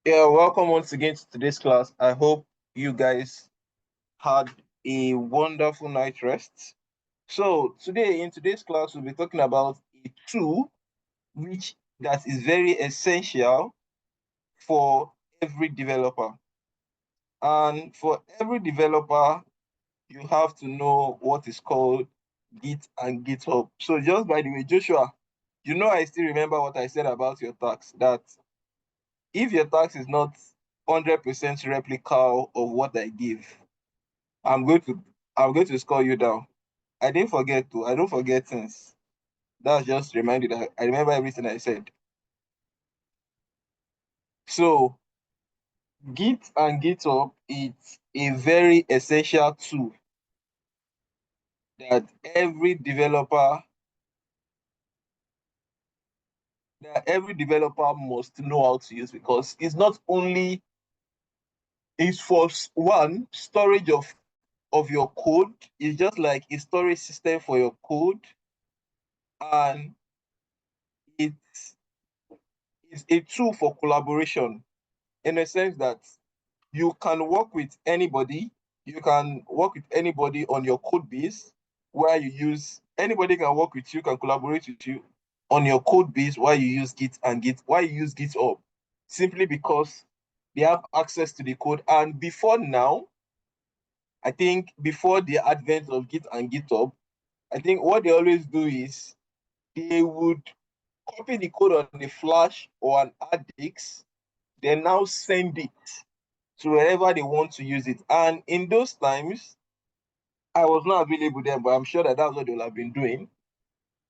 Yeah, welcome once again to today's class. I hope you guys had a wonderful night rest. So today in today's class, we'll be talking about a tool which that is very essential for every developer. And for every developer, you have to know what is called Git and GitHub. So just by the way, Joshua, I still remember what I said about your task, that if your task is not 100% replica of what I give, I'm going to I'm going to score you down. I didn't forget to. I don't forget things. That's just reminded that I remember everything I said. So Git and GitHub, it's a very essential tool that every developer must know how to use, because it's not only it's for one storage of your code. It's just like a storage system for your code, and it's it's a tool for collaboration, in a sense that you can work with anybody. You can work with anybody on your code base, where you use anybody can work with you, can collaborate with you on your code base while you use why you use GitHub, simply because they have access to the code. And before now, I think before the advent of Git and GitHub, I think what they always do is they would copy the code on a flash or an hard disk, then now send it to wherever they want to use it. And in those times, I was not available then, but I'm sure that that's what they will have been doing.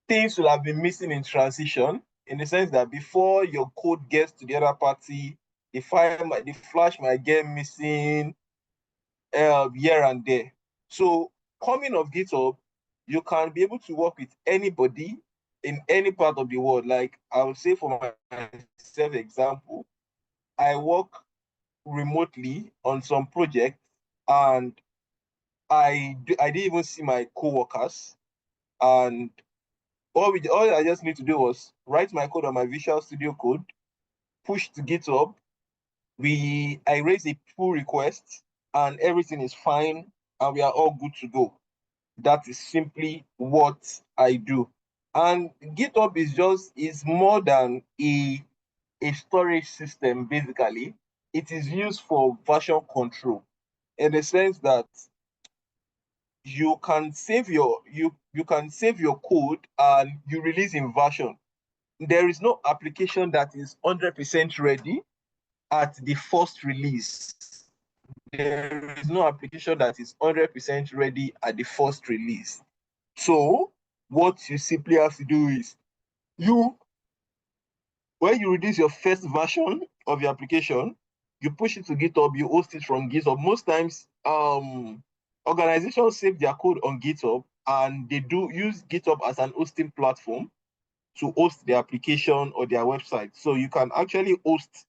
Things will have been missing in transition, in the sense that before your code gets to the other party, the flash might get missing here and there. So coming of GitHub, you can be able to work with anybody in any part of the world. Like I would say, for myself example, I work remotely on some projects, and I didn't even see my co-workers. And all I just need to do was write my code on my Visual Studio Code, push to GitHub. I raise a pull request, and everything is fine, and we are all good to go. That is simply what I do. And GitHub is more than a storage system. Basically, it is used for version control, in the sense that you can save your code and you release in version. There is no application that is 100% ready at the first release. There is no application that is 100% ready at the first release. So what you simply have to do is, you when you release your first version of your application, you push it to GitHub, you host it from GitHub. Most times, organizations save their code on GitHub, and they do use GitHub as an hosting platform to host their application or their website. So you can actually host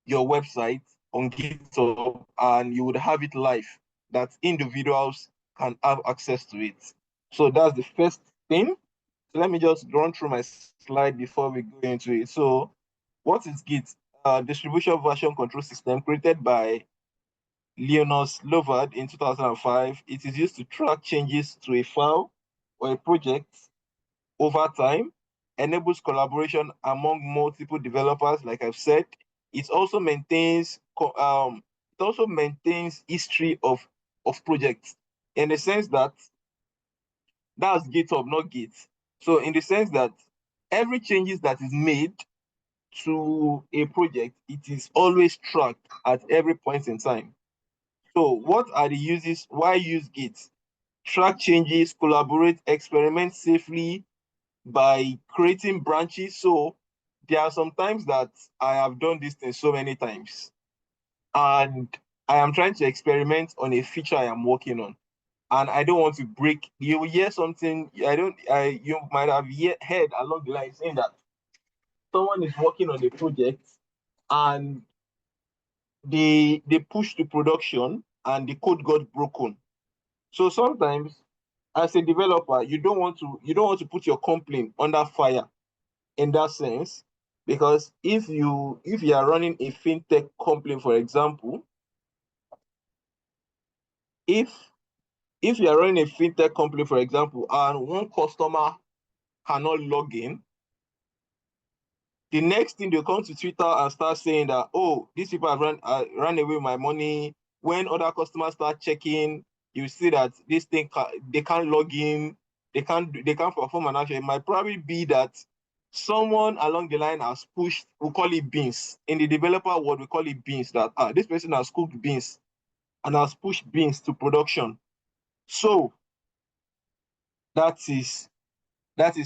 your website on GitHub, and you would have it live, that individuals can have access to it. So that's the first thing. So let me just run through my slide before we go into it. So what is Git? Distribution version control system created by Linus Lovard in 2005. It is used to track changes to a file or a project over time, enables collaboration among multiple developers, like I've said. It also maintains history of projects, in the sense that that's GitHub, not Git. So in the sense that every changes that is made to a project, it is always tracked at every point in time. So what are the uses? Why use Git? Track changes, collaborate, experiment safely by creating branches. So there are some times that I have done this thing so many times, and I am trying to experiment on a feature I am working on, and I don't want to break. You will hear something. You might have heard along the line saying that someone is working on a project, and they pushed to production and the code got broken. So sometimes, as a developer, you don't want to put your complaint under fire, in that sense, Because if you are running a fintech company, for example, if you are running a fintech company, for example, and one customer cannot log in, the next thing they'll come to Twitter and start saying that, oh, these people have ran away with my money. When other customers start checking, you see that this thing they can't log in, they can't perform an action. It might probably be that someone along the line has pushed, we call it beans. In the developer world, we call it beans, that this person has cooked beans and has pushed beans to production. So that is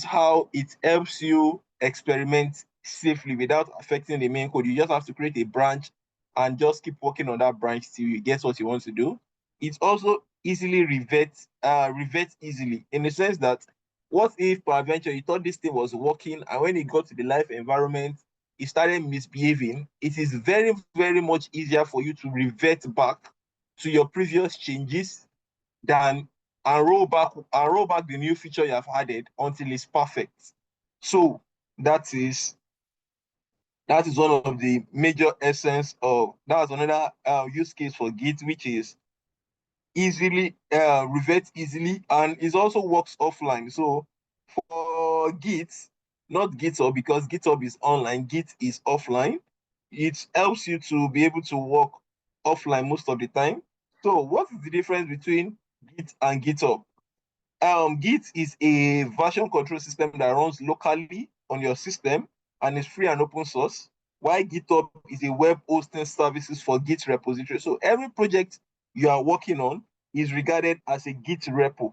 how it helps you experiment safely without affecting the main code. You just have to create a branch and just keep working on that branch till you get what you want to do. It also easily reverts easily, in the sense that, what if peradventure you thought this thing was working, and when it got to the live environment, it started misbehaving? It is very, very much easier for you to revert back to your previous changes than and roll back the new feature you have added until it's perfect. So that is one of the major essence of, that's another use case for Git, which is easily revert easily, and it also works offline. So for Git, not GitHub, because GitHub is online, Git is offline. It helps you to be able to work offline most of the time. So what is the difference between Git and GitHub? Git is a version control system that runs locally on your system and is free and open source, while GitHub is a web hosting services for Git repository. So every project you are working on is regarded as a Git repo.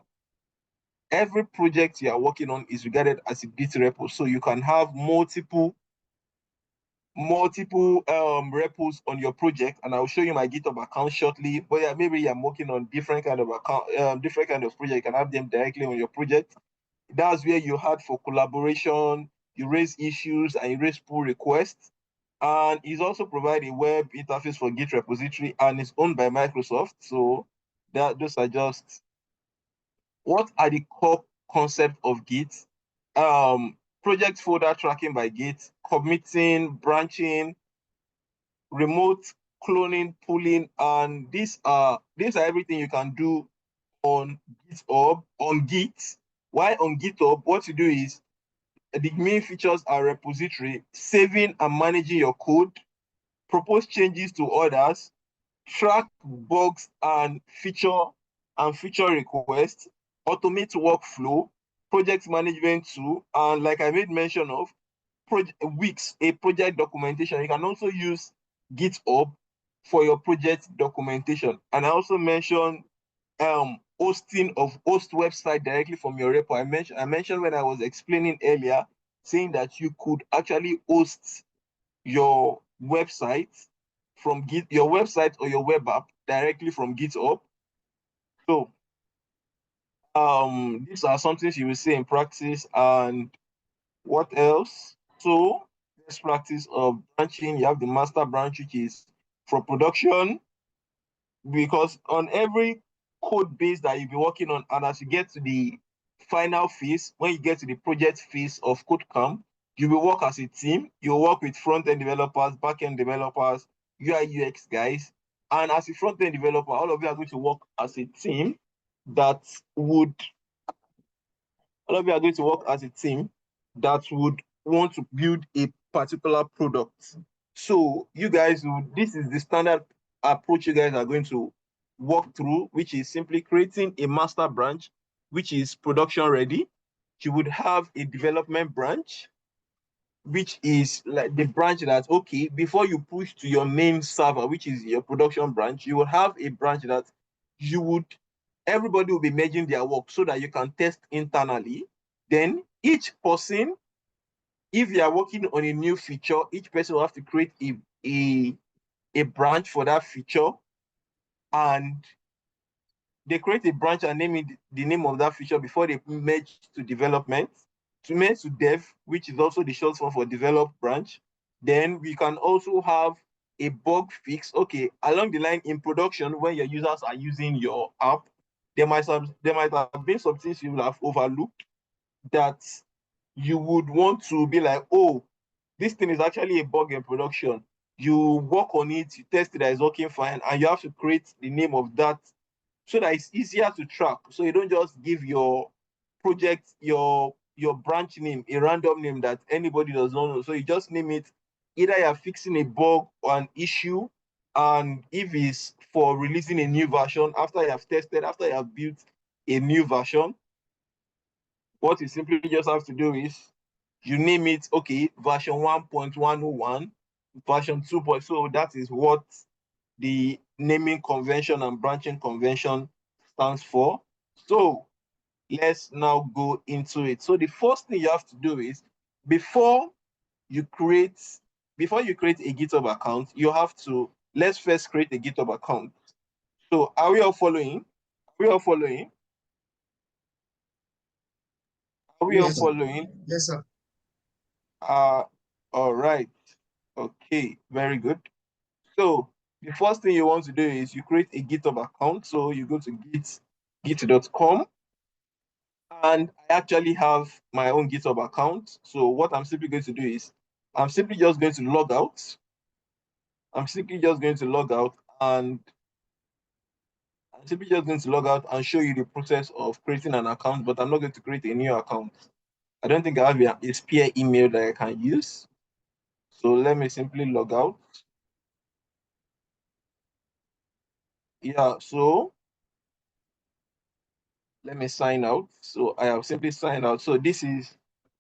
Every project you are working on is regarded as a Git repo. So you can have multiple repos on your project, and I'll show you my GitHub account shortly. But yeah, maybe I'm working on different kind of account, different kind of project. You can have them directly on your project. That's where you had for collaboration, you raise issues, and you raise pull requests. And it's also provide a web interface for Git repository, and it's owned by Microsoft. So those are just what are the core concept of Git. Project folder tracking by Git, committing, branching, remote cloning, pulling, and these are everything you can do on GitHub, on Git. Why on GitHub? What you do is, the main features are repository, saving and managing your code, propose changes to others, track bugs and feature requests, automate workflow, project management tool, and like I made mention of, Wix, a project documentation. You can also use GitHub for your project documentation. And I also mentioned hosting of host website directly from your repo. I mentioned when I was explaining earlier, saying that you could actually host your website from your website or your web app directly from GitHub. So these are some things you will see in practice. And what else? So best practice of branching, you have the master branch, which is for production, because on every code base that you'll be working on, and as you get to the final phase, when you get to the project phase of KodeCamp, you will work as a team. You'll work with front-end developers, back-end developers, UI UX guys, and as a front-end developer, all of you are going to work as a team that would all of you are going to work as a team that would want to build a particular product. So you guys this is the standard approach you guys are going to walk through, which is simply creating a master branch, which is production ready. You would have a development branch, which is like the branch that, okay, before you push to your main server, which is your production branch, you will have a branch that everybody will be merging their work so that you can test internally. Then each person, if you are working on a new feature, each person will have to create a branch for that feature, and they create a branch and name it the name of that feature before they merge to development, to merge to dev, which is also the short form for develop branch. Then we can also have a bug fix. Okay, along the line in production, when your users are using your app, there might have been some things you will have overlooked that you would want to be like, oh, this thing is actually a bug in production. You work on it, you test it that it's working fine, and you have to create the name of that so that it's easier to track. So you don't just give your project your branch name, a random name that anybody does not know. So you just name it, either you're fixing a bug or an issue, and if it's for releasing a new version after you have tested, after you have built a new version, what you simply just have to do is you name it, okay, version 1.101, version 2.0. So that is what the naming convention and branching convention stands for. So let's now go into it. So the first thing you have to do is before you create a GitHub account, you have to, let's first create a GitHub account. So are we all following? Are we all following? Are we all Yes, sir. following? Yes, sir. All right. Okay, very good. So the first thing you want to do is you create a GitHub account. So you go to git.com, and I actually have my own GitHub account. So what I'm simply going to do is I'm simply just going to log out. I'm simply just going to log out and I'm simply just going to log out and show you the process of creating an account, but I'm not going to create a new account. I don't think I have a spare email that I can use. So let me simply log out. Yeah, so let me sign out. So I have simply signed out. So this is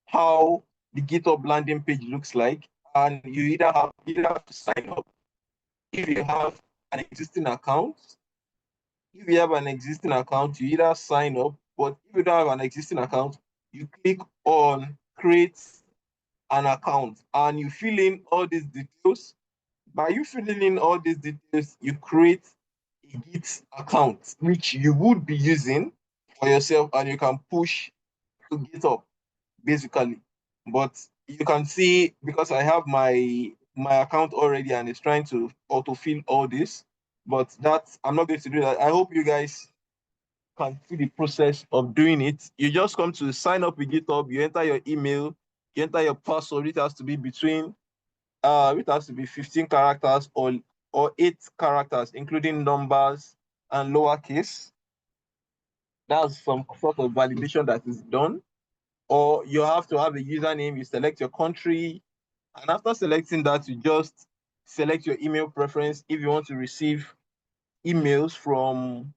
how the GitHub landing page looks like. And you either have to sign up if you have an existing account. If you have an existing account, you either sign up, but if you don't have an existing account, you click on create an account and you fill in all these details. By you filling in all these details, you create a Git account, which you would be using for yourself, and you can push to GitHub, basically. But you can see, because I have my account already and it's trying to autofill all this, but that I'm not going to do that. I hope you guys can see the process of doing it. You just come to sign up with GitHub, you enter your email, you enter your password. It has to be between it has to be 15 characters or 8 characters, including numbers and lowercase. That's some sort of validation that is done. Or you have to have a username, you select your country, and after selecting that, you just select your email preference if you want to receive emails from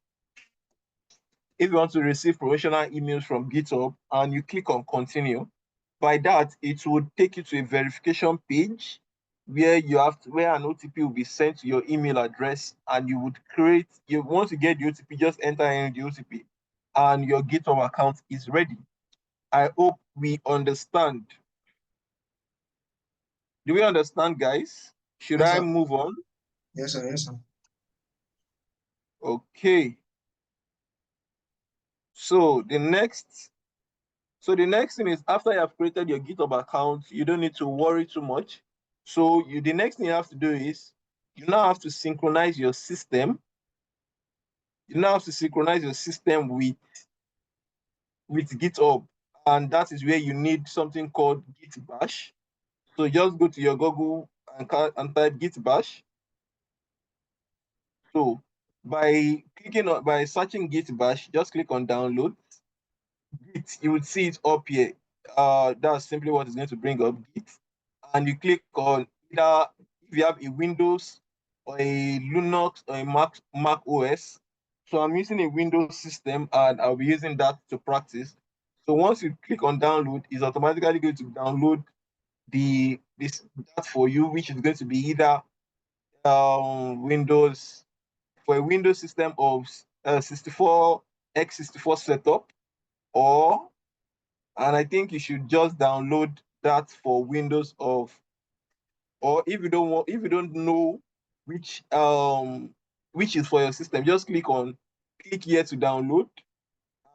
if you want to receive promotional emails from GitHub, and you click on continue. By that, it would take you to a verification page where where an OTP will be sent to your email address, and you want to get the OTP, just enter in the OTP, and your GitHub account is ready. I hope we understand. Do we understand, guys? Should Yes, I sir. move on? Yes, sir. Yes, sir. Okay. So the next thing is, after you have created your GitHub account, you don't need to worry too much. So the next thing you have to do is you now have to synchronize your system. You now have to synchronize your system with GitHub, and that is where you need something called Git Bash. So just go to your Google and type Git Bash. So by searching Git Bash, just click on download. You would see it up here. That's simply what is going to bring up Git, and you click on either if you have a Windows or a Linux or a Mac OS. So I'm using a Windows system, and I'll be using that to practice. So once you click on download, it's automatically going to download that for you, which is going to be either Windows for a Windows system of 64x64 setup, or and I think you should just download that for Windows or if you don't know which is for your system, just click here to download,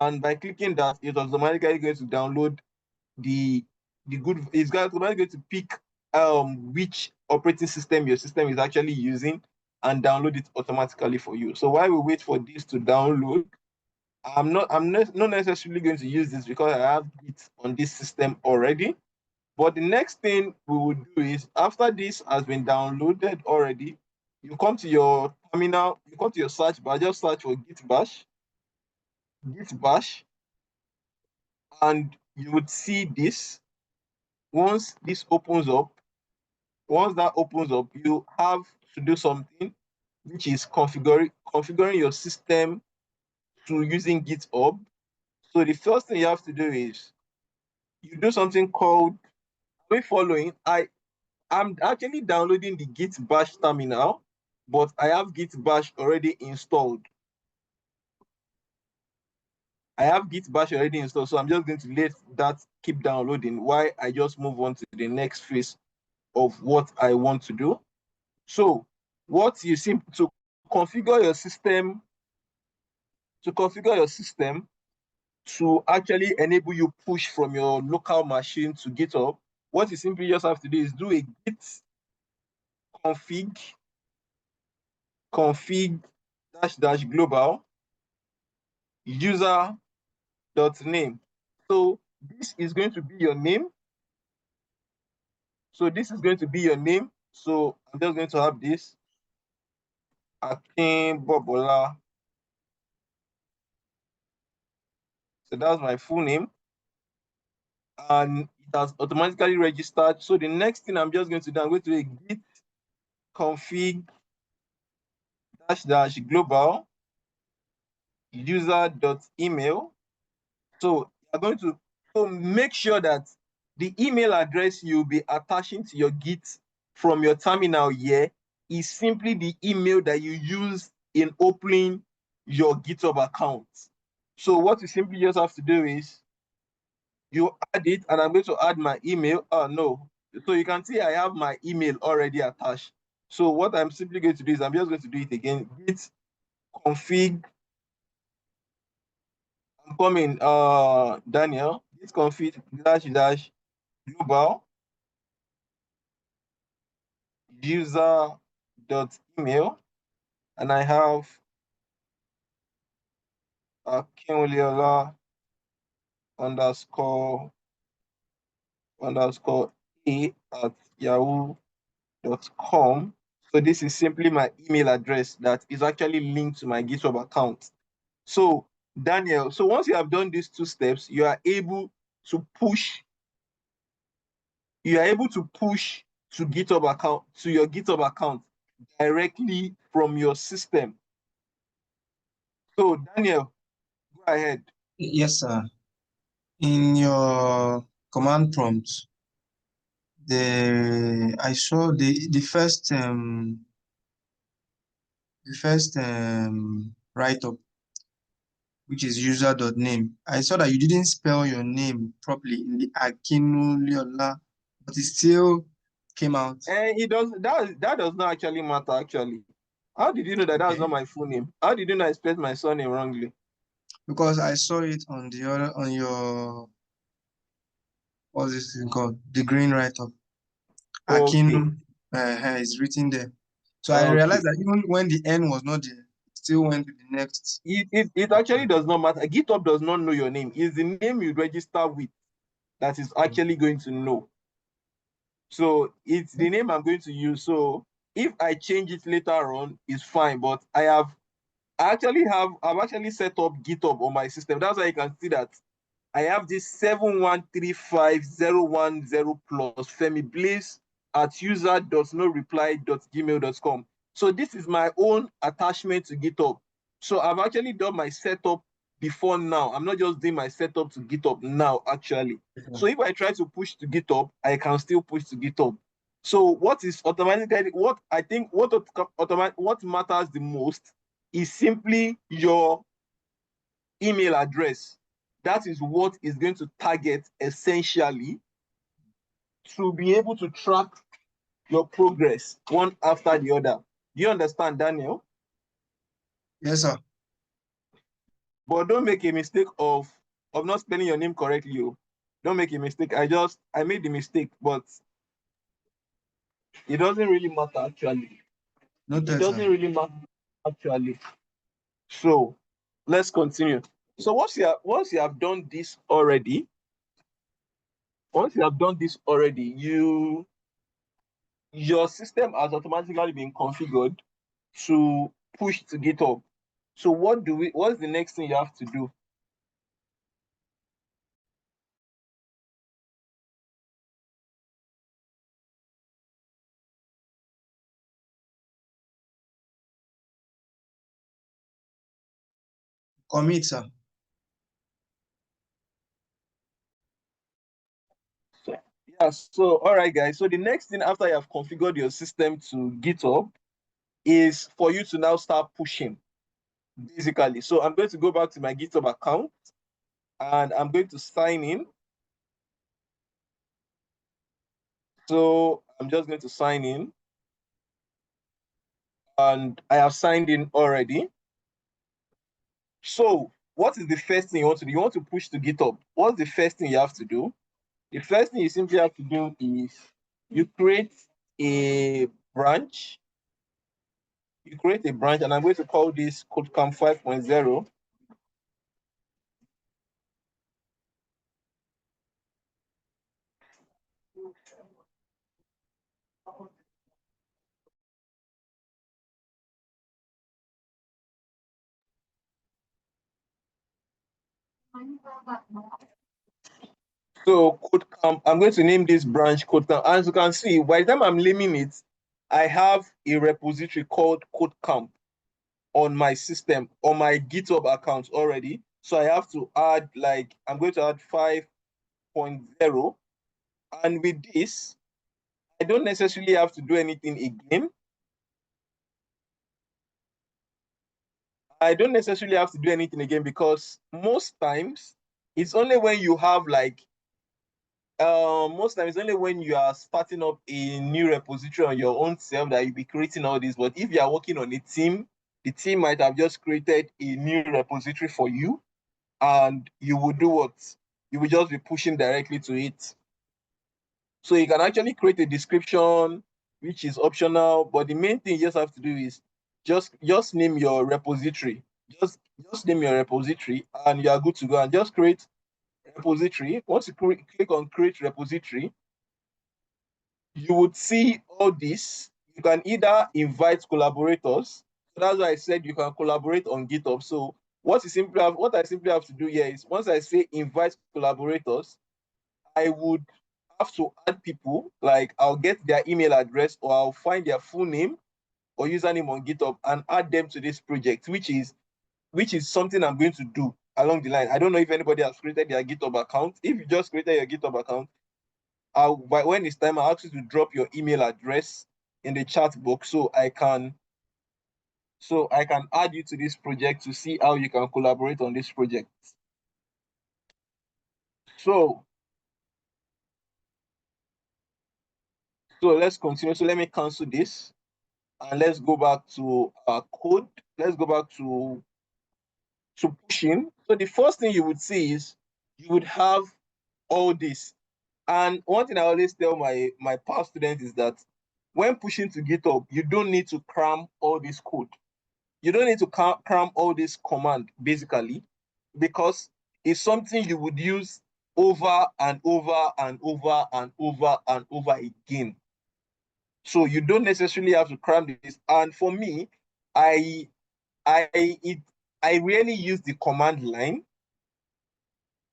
and by clicking that, it's automatically going to download the it's automatically going to pick which operating system your system is actually using and download it automatically for you. So while we wait for this to download, I'm not necessarily going to use this because I have it on this system already. But the next thing we will do is, after this has been downloaded already, you come to your terminal, you come to your search bar, just search for git bash, and you would see this. Once this opens up, once that opens up, you have to do something, which is configuring your system to using GitHub. So the first thing you have to do is you do something called, following. I'm actually downloading the git bash terminal, but I have git bash already installed. So I'm just going to let that keep downloading while I just move on to the next phase of what I want to do. So what you see to configure your system, to actually enable you push from your local machine to GitHub, what you simply just have to do is do a git config -- global user.name. So this is going to be your name. So I'm just going to have this Akin Bobola. So that's my full name. And it has automatically registered. So the next thing I'm just going to do, I'm going to do a git config -- global user.email. So you're going to make sure that the email address you'll be attaching to your Git from your terminal here is simply the email that you use in opening your GitHub account. So what you simply just have to do is you add it, and I'm going to add my email. Oh no. So you can see I have my email already attached. So what I'm simply going to do is I'm just going to do it again. Git config. I'm coming, Daniel. Git config -- global user.email, and I have Akinoliola _ a@yahoo.com. So this is simply my email address that is actually linked to my GitHub account. So Daniel, so once you have done these two steps, you are able to push to your GitHub account directly from your system. So Daniel, go ahead. Yes, sir. In your command prompt, I saw the first write-up, which is user.name. I saw that you didn't spell your name properly in the Akinoliola, but it still came out. It does that does not actually matter actually. How did you know that was not my full name? How did you know I spelled my surname wrongly? Because I saw it on your what's this thing called? The green write-up. Okay. Akin is written there. So I Okay. realized that even when the N was not there, it still went to the next. It actually does not matter. GitHub does not know your name. It's the name you register with that is actually going to know. So it's the name I'm going to use. So if I change it later on, it's fine. But I've actually set up GitHub on my system. That's why you can see that I have this 7135010 plus Femi Blaze at user.noreply.gmail.com. So this is my own attachment to GitHub. So I've actually done my setup before now. I'm not just doing my setup to GitHub now, actually. So if I try to push to GitHub, I can still push to GitHub. So what is automatically, what matters the most is simply your email address. That is what is going to target essentially to be able to track your progress one after the other. Do you understand, Daniel? Yes, sir. But don't make a mistake of not spelling your name correctly. Don't make a mistake. I made the mistake, but it doesn't really matter actually. Noted, It doesn't sir. really matter actually. So let's continue. So once you have done this already, once you have done this already, your system has automatically been configured to push to GitHub. So what's the next thing you have to do? Commit, sir. So, yeah, so all right, guys. So the next thing after you have configured your system to GitHub is for you to now start pushing, basically. So I'm going to go back to my GitHub account and I'm going to sign in. So I'm just going to sign in and I have signed in already. So what is the first thing you want to do? You want to push to GitHub. What's the first thing you have to do? The first thing you simply have to do is you create a branch. You create a branch, and I'm going to call this KodeCamp 5.0. So KodeCamp, I'm going to name this branch KodeCamp. As you can see, by the time I'm naming it, I have a repository called KodeCamp on my system, on my GitHub account already. So I have to add, like, I'm going to add 5.0. And with this, I don't necessarily have to do anything again. I don't necessarily have to do anything again because most times it's only when you have like most times it's only when you are starting up a new repository on your own self that you'll be creating all this. But if you are working on a team, the team might have just created a new repository for you, and you will do what? You will just be pushing directly to it. So you can actually create a description, which is optional, but the main thing you just have to do is just name your repository. Just name your repository and you are good to go. And just create repository. Once you click on create repository, you would see all this. You can either invite collaborators. So that's why I said you can collaborate on GitHub. So what I simply have to do here is once I say invite collaborators, I would have to add people, like I'll get their email address or I'll find their full name or username on GitHub and add them to this project, which is something I'm going to do along the line. I don't know if anybody has created their GitHub account. If you just created your GitHub account, when it's time, I'll ask you to drop your email address in the chat box so I can add you to this project to see how you can collaborate on this project. So let's continue. So let me cancel this and let's go back to our code. Let's go back to pushing. So the first thing you would see is you would have all this. And one thing I always tell my past students is that when pushing to GitHub, you don't need to cram all this code. You don't need to cram all this command, basically, because it's something you would use over and over and over and over and over again. So you don't necessarily have to cram this. And for me, I I it I rarely use the command line.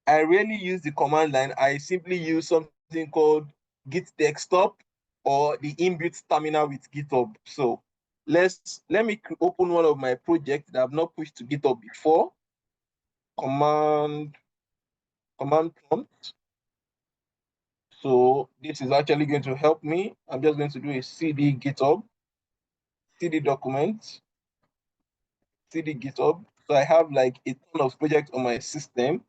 I simply use something called git desktop or the inbuilt terminal with GitHub. So let me open one of my projects that I've not pushed to GitHub before. Command prompt. So this is actually going to help me. I'm just going to do a cd GitHub, cd document, cd GitHub. So I have like a ton of projects on my system.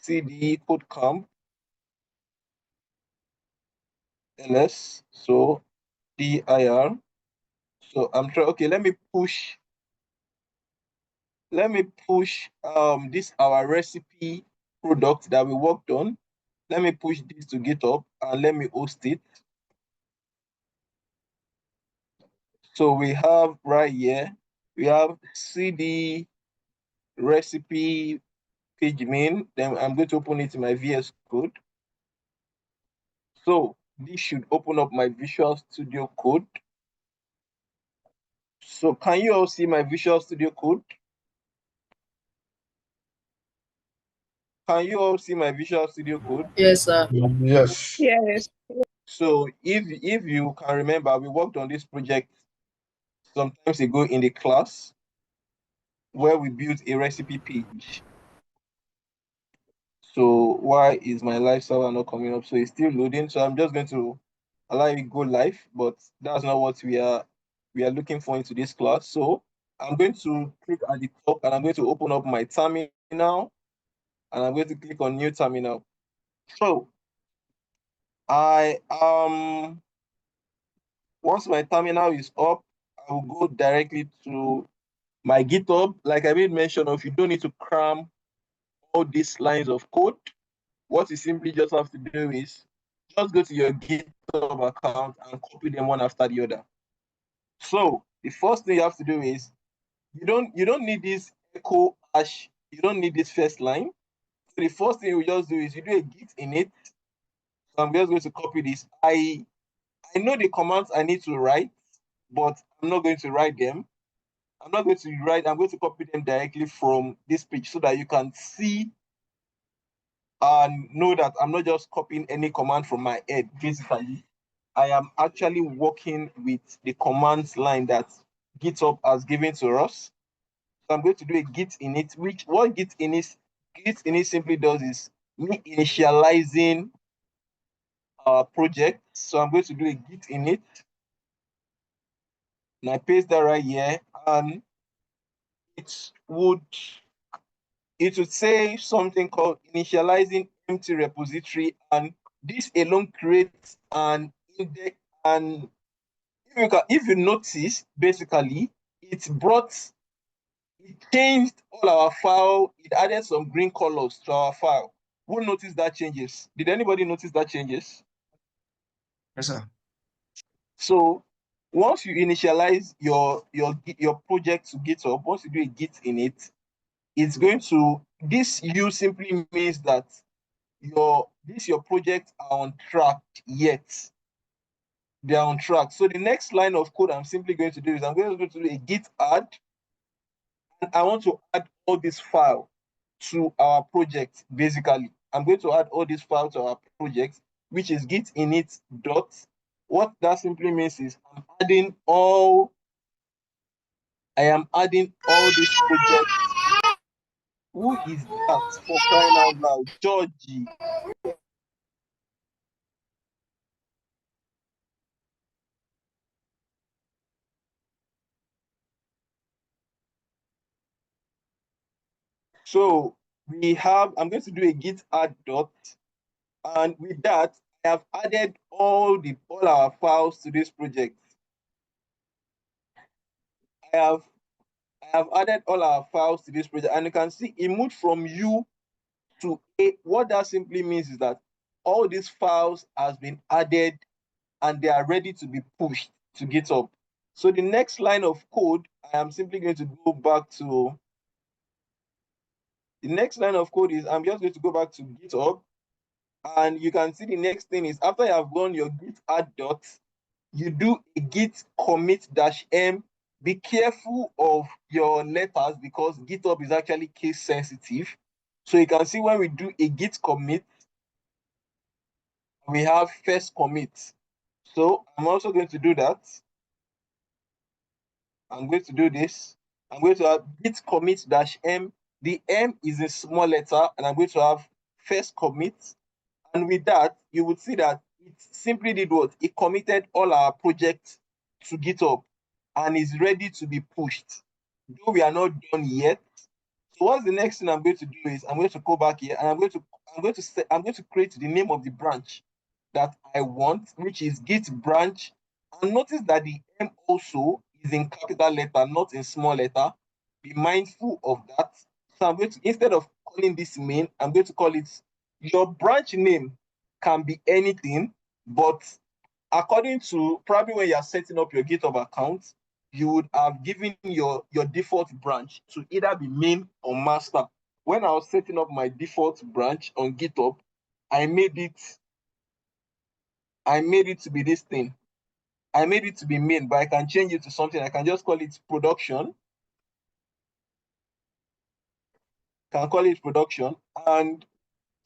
cd KodeCamp ls. So dir. So I'm trying. Okay, let me push this our recipe product that we worked on. Let me push this to GitHub and let me host it. So we have right here, we have cd recipe page main. Then I'm going to open it in my VS Code. So this should open up my Visual Studio Code. So can you all see my Visual Studio Code? Can you all see my Visual Studio Code? Yes, sir. Yes. Yes. So if you can remember, we worked on this project sometimes ago in the class where we built a recipe page. So why is my live server not coming up? So it's still loading. So I'm just going to allow it go live, but that's not what we are looking for into this class. So I'm going to click at the top and I'm going to open up my terminal and I'm going to click on new terminal. So I once my terminal is up, I will go directly to my GitHub. Like I made mention of, you don't need to cram all these lines of code. What you simply just have to do is just go to your GitHub account and copy them one after the other. So the first thing you have to do is you don't need this echo hash, you don't need this first line. So the first thing you just do is you do a git init. So I'm just going to copy this. I know the commands I need to write, but I'm not going to write them. I'm not going to write, I'm going to copy them directly from this page so that you can see and know that I'm not just copying any command from my head. Basically, I am actually working with the commands line that GitHub has given to us. So I'm going to do a git init, which what git init simply does is me initializing our project. So I'm going to do a git init. And I paste that right here, and it would say something called initializing empty repository, and this alone creates an index. And if you notice, basically it changed all our file. It added some green colors to our file. Who noticed that changes? Did anybody notice that changes? Yes, sir. So once you initialize your project to GitHub, once you do a git init, it's going to, this U simply means that your project are on track yet. They are on track. So the next line of code I'm simply going to do is I'm going to do a git add, and I want to add all this file to our project. Basically, I'm going to add all this file to our project, which is git init dot. What that simply means is I am adding all these projects. Who is that, for crying out loud? Georgie. So I'm going to do a git add dot, and with that, I have added all our files to this project. I have added all our files to this project, and you can see it moved from U to A. What that simply means is that all these files has been added and they are ready to be pushed to GitHub. So the next line of code, I am simply going to go back to, the next line of code is I'm just going to go back to GitHub, and you can see the next thing is after you have done your git add dot, you do a git commit -m. Be careful of your letters because GitHub is actually case sensitive. So you can see when we do a git commit, we have first commit. So I'm also going to do that. I'm going to do this. I'm going to have git commit -m. The M is a small letter, and I'm going to have first commit. And with that, you would see that it simply did what? It committed all our projects to GitHub and is ready to be pushed. Though we are not done yet. So what's the next thing I'm going to do is I'm going to go back here and I'm going to create the name of the branch that I want, which is git branch. And notice that the M also is in capital letter, not in small letter. Be mindful of that. So I'm going to, instead of calling this main, I'm going to call it, your branch name can be anything, but according to probably when you're setting up your GitHub account, you would have given your default branch to either be main or master. When I was setting up my default branch on GitHub, I made it I made it to be this thing. I made it to be main, but I can change it to something. I can just call it production. Can call it production. And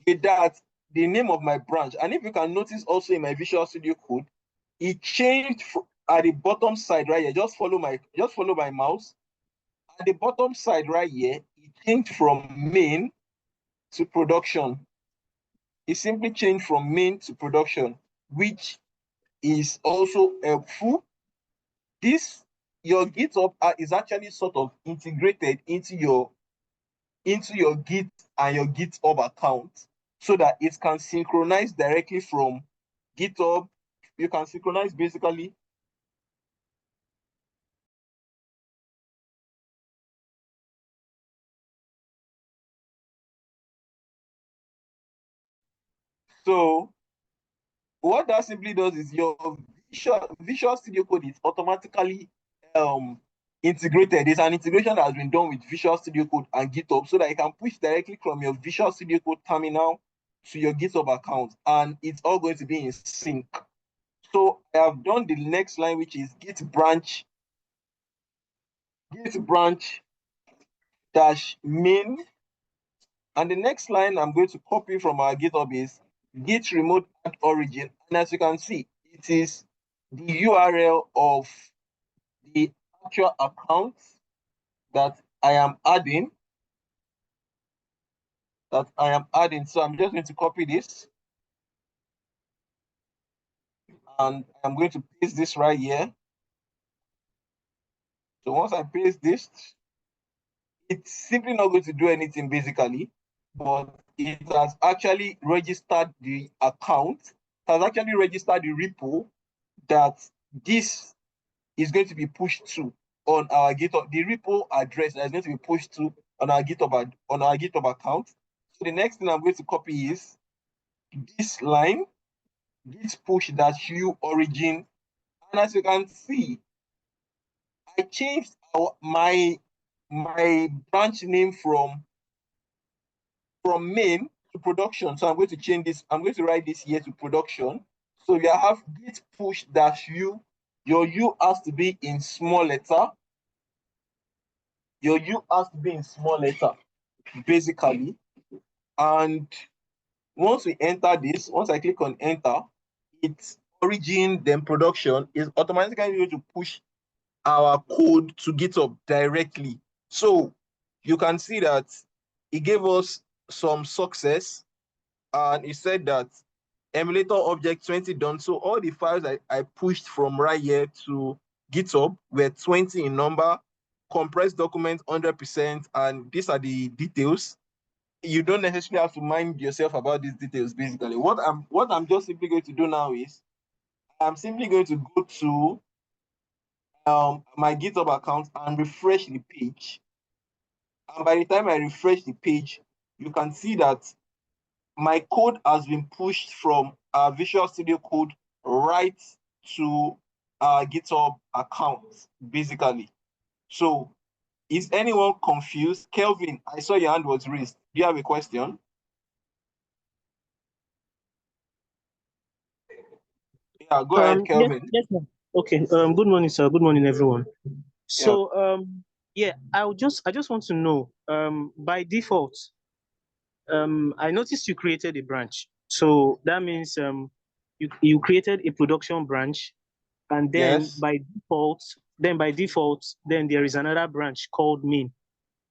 with that, the name of my branch. And if you can notice also in my Visual Studio Code, it changed at the bottom side right here. Just follow my mouse. At the bottom side right here, it changed from main to production. It simply changed from main to production, which is also helpful. This your GitHub is actually sort of integrated into your Git and your GitHub account so that it can synchronize directly from GitHub. You can synchronize basically. So what that simply does is your Visual Studio Code is automatically integrated. There's an integration that has been done with Visual Studio Code and GitHub so that you can push directly from your Visual Studio Code terminal to your GitHub account, and it's all going to be in sync. So I have done the next line, which is git branch dash main. And the next line I'm going to copy from our GitHub is git remote add origin. And as you can see, it is the URL of the actual account that I am adding. So I'm just going to copy this. And I'm going to paste this right here. So once I paste this, it's simply not going to do anything basically, but it has actually registered the account, it has actually registered the repo that this is going to be pushed to on our GitHub, the repo address that is going to be pushed to on our GitHub account. So the next thing I'm going to copy is this line, git push dash u origin. And as you can see, I changed my branch name from main to production. So I'm going to change this. I'm going to write this here to production. So you have git push dash u. Your u has to be in small letter. Your u has to be in small letter, basically. And once we enter this, once I click on enter, it's origin, then production is automatically going to push our code to GitHub directly. So you can see that it gave us some success, and it said that emulator object 20 done. So all the files I pushed from right here to GitHub were 20 in number, compressed document 100%, and these are the details. You don't necessarily have to mind yourself about these details. Basically, what I'm just simply going to do now is I'm simply going to go to my GitHub account and refresh the page. And by the time I refresh the page, you can see that my code has been pushed from our Visual Studio Code right to our GitHub account, basically. So is anyone confused? Kelvin, I saw your hand was raised. Do you have a question? Yeah, go ahead, Yes, Kelvin. yes, ma'am. Okay. Good morning, sir. Good morning, everyone. Yeah. So, yeah, I just want to know, by default, I noticed you created a branch. So that means, you created a production branch, and then Yes. by default, there is another branch called main.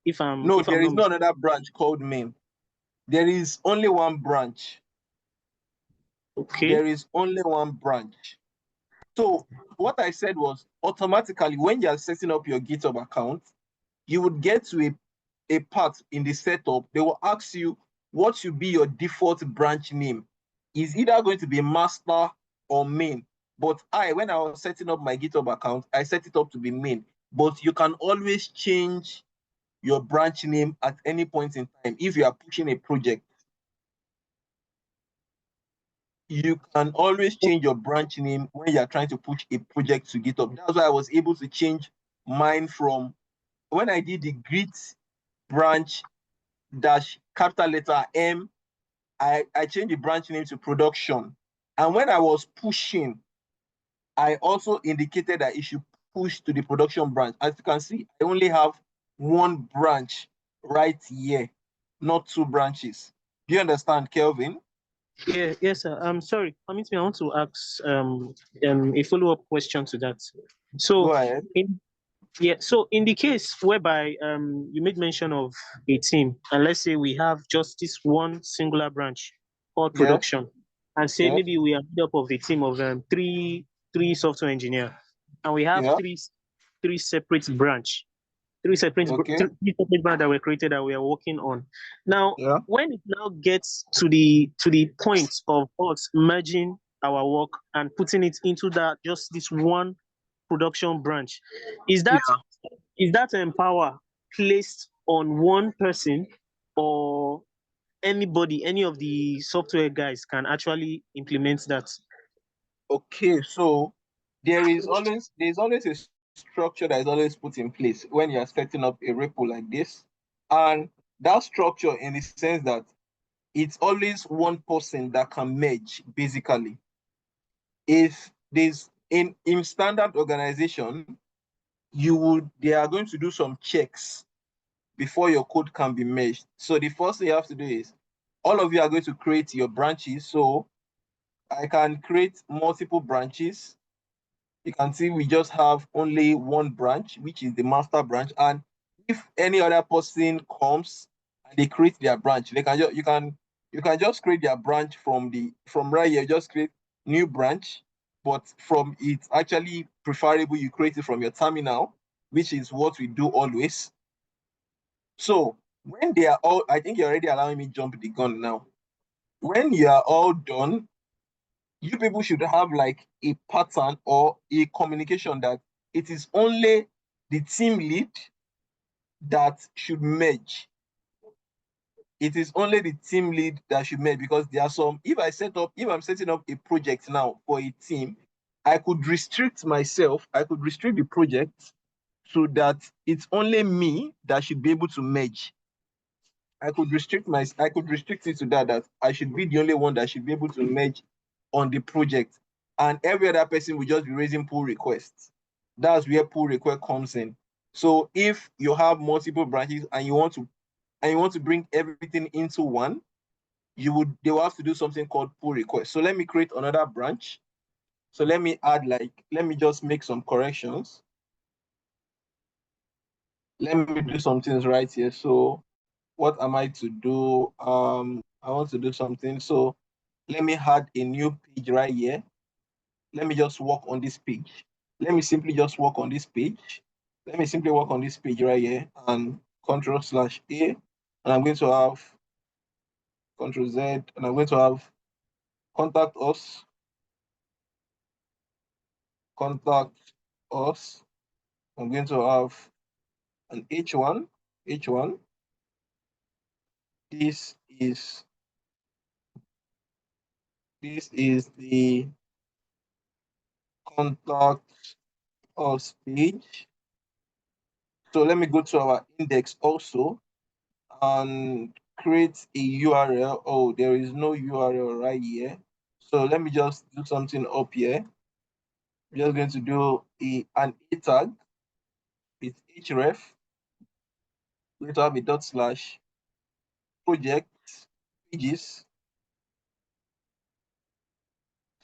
No, If I'm there not is no mistaken. another branch called main. There is only one branch. Okay. There is only one branch. So what I said was automatically when you are setting up your GitHub account, you would get to a part in the setup. They will ask you what should be your default branch name. Is either going to be master or main. But when I was setting up my GitHub account, I set it up to be main. But you can always change your branch name at any point in time if you are pushing a project. You can always change your branch name when you're trying to push a project to GitHub. That's why I was able to change mine from when I did the grit branch dash capital letter M, I changed the branch name to production. And when I was pushing, I also indicated that it should push to the production branch. As you can see, I only have one branch right here, not two branches. Do you understand, Kelvin? Yeah, yes, sir. I'm sorry. Permit me, I want to ask a follow-up question to that. So Go ahead. so in the case whereby you made mention of a team, and let's say we have just this one singular branch called Yes, production, and say yes, maybe we are made up of a team of three software engineer, and we have yeah, three separate branch okay, three separate branch that were created that we are working on. Now, yeah, when it now gets to the point of us merging our work and putting it into that just this one production branch, is that yeah. power placed on one person, or anybody, any of the software guys can actually implement that? Okay, so there's always a structure that is always put in place when you are setting up a repo like this. And that structure, in the sense that it's always one person that can merge, basically. If there's in standard organization, they are going to do some checks before your code can be merged. So the first thing you have to do is, all of you are going to create your branches. So I can create multiple branches. You can see we just have only one branch, which is the master branch. And if any other person comes and they create their branch, they can you can just create their branch from right here, just create new branch. But from it's actually preferable you create it from your terminal, which is what we do always. So when they are all, I think you're already allowing me jump the gun now. When you are all done, you people should have like a pattern or a communication that it is only the team lead that should merge. It is only the team lead that should merge, because there are some, if I'm setting up a project now for a team, I could restrict myself, I could restrict the project so that it's only me that should be able to merge. I could restrict it to that I should be the only one that should be able to merge on the project, and every other person will just be raising pull requests. That's where pull request comes in. So if you have multiple branches and you want to bring everything into one, they will have to do something called pull request. So let me create another branch. So let me just make some corrections. Let me do some things right here. So what am I to do? I want to do something. So let me add a new page right here. Let me just work on this page. Let me simply just work on this page. Let me simply work on this page right here and Control/A. And I'm going to have Control-Z, and I'm going to have contact us. Contact us. I'm going to have an H1. H1. This is the contact us page. So let me go to our index also and create a URL. Oh, there is no URL right here. So let me just do something up here. I'm just going to do an A tag. It's href. We're going to have a dot slash project pages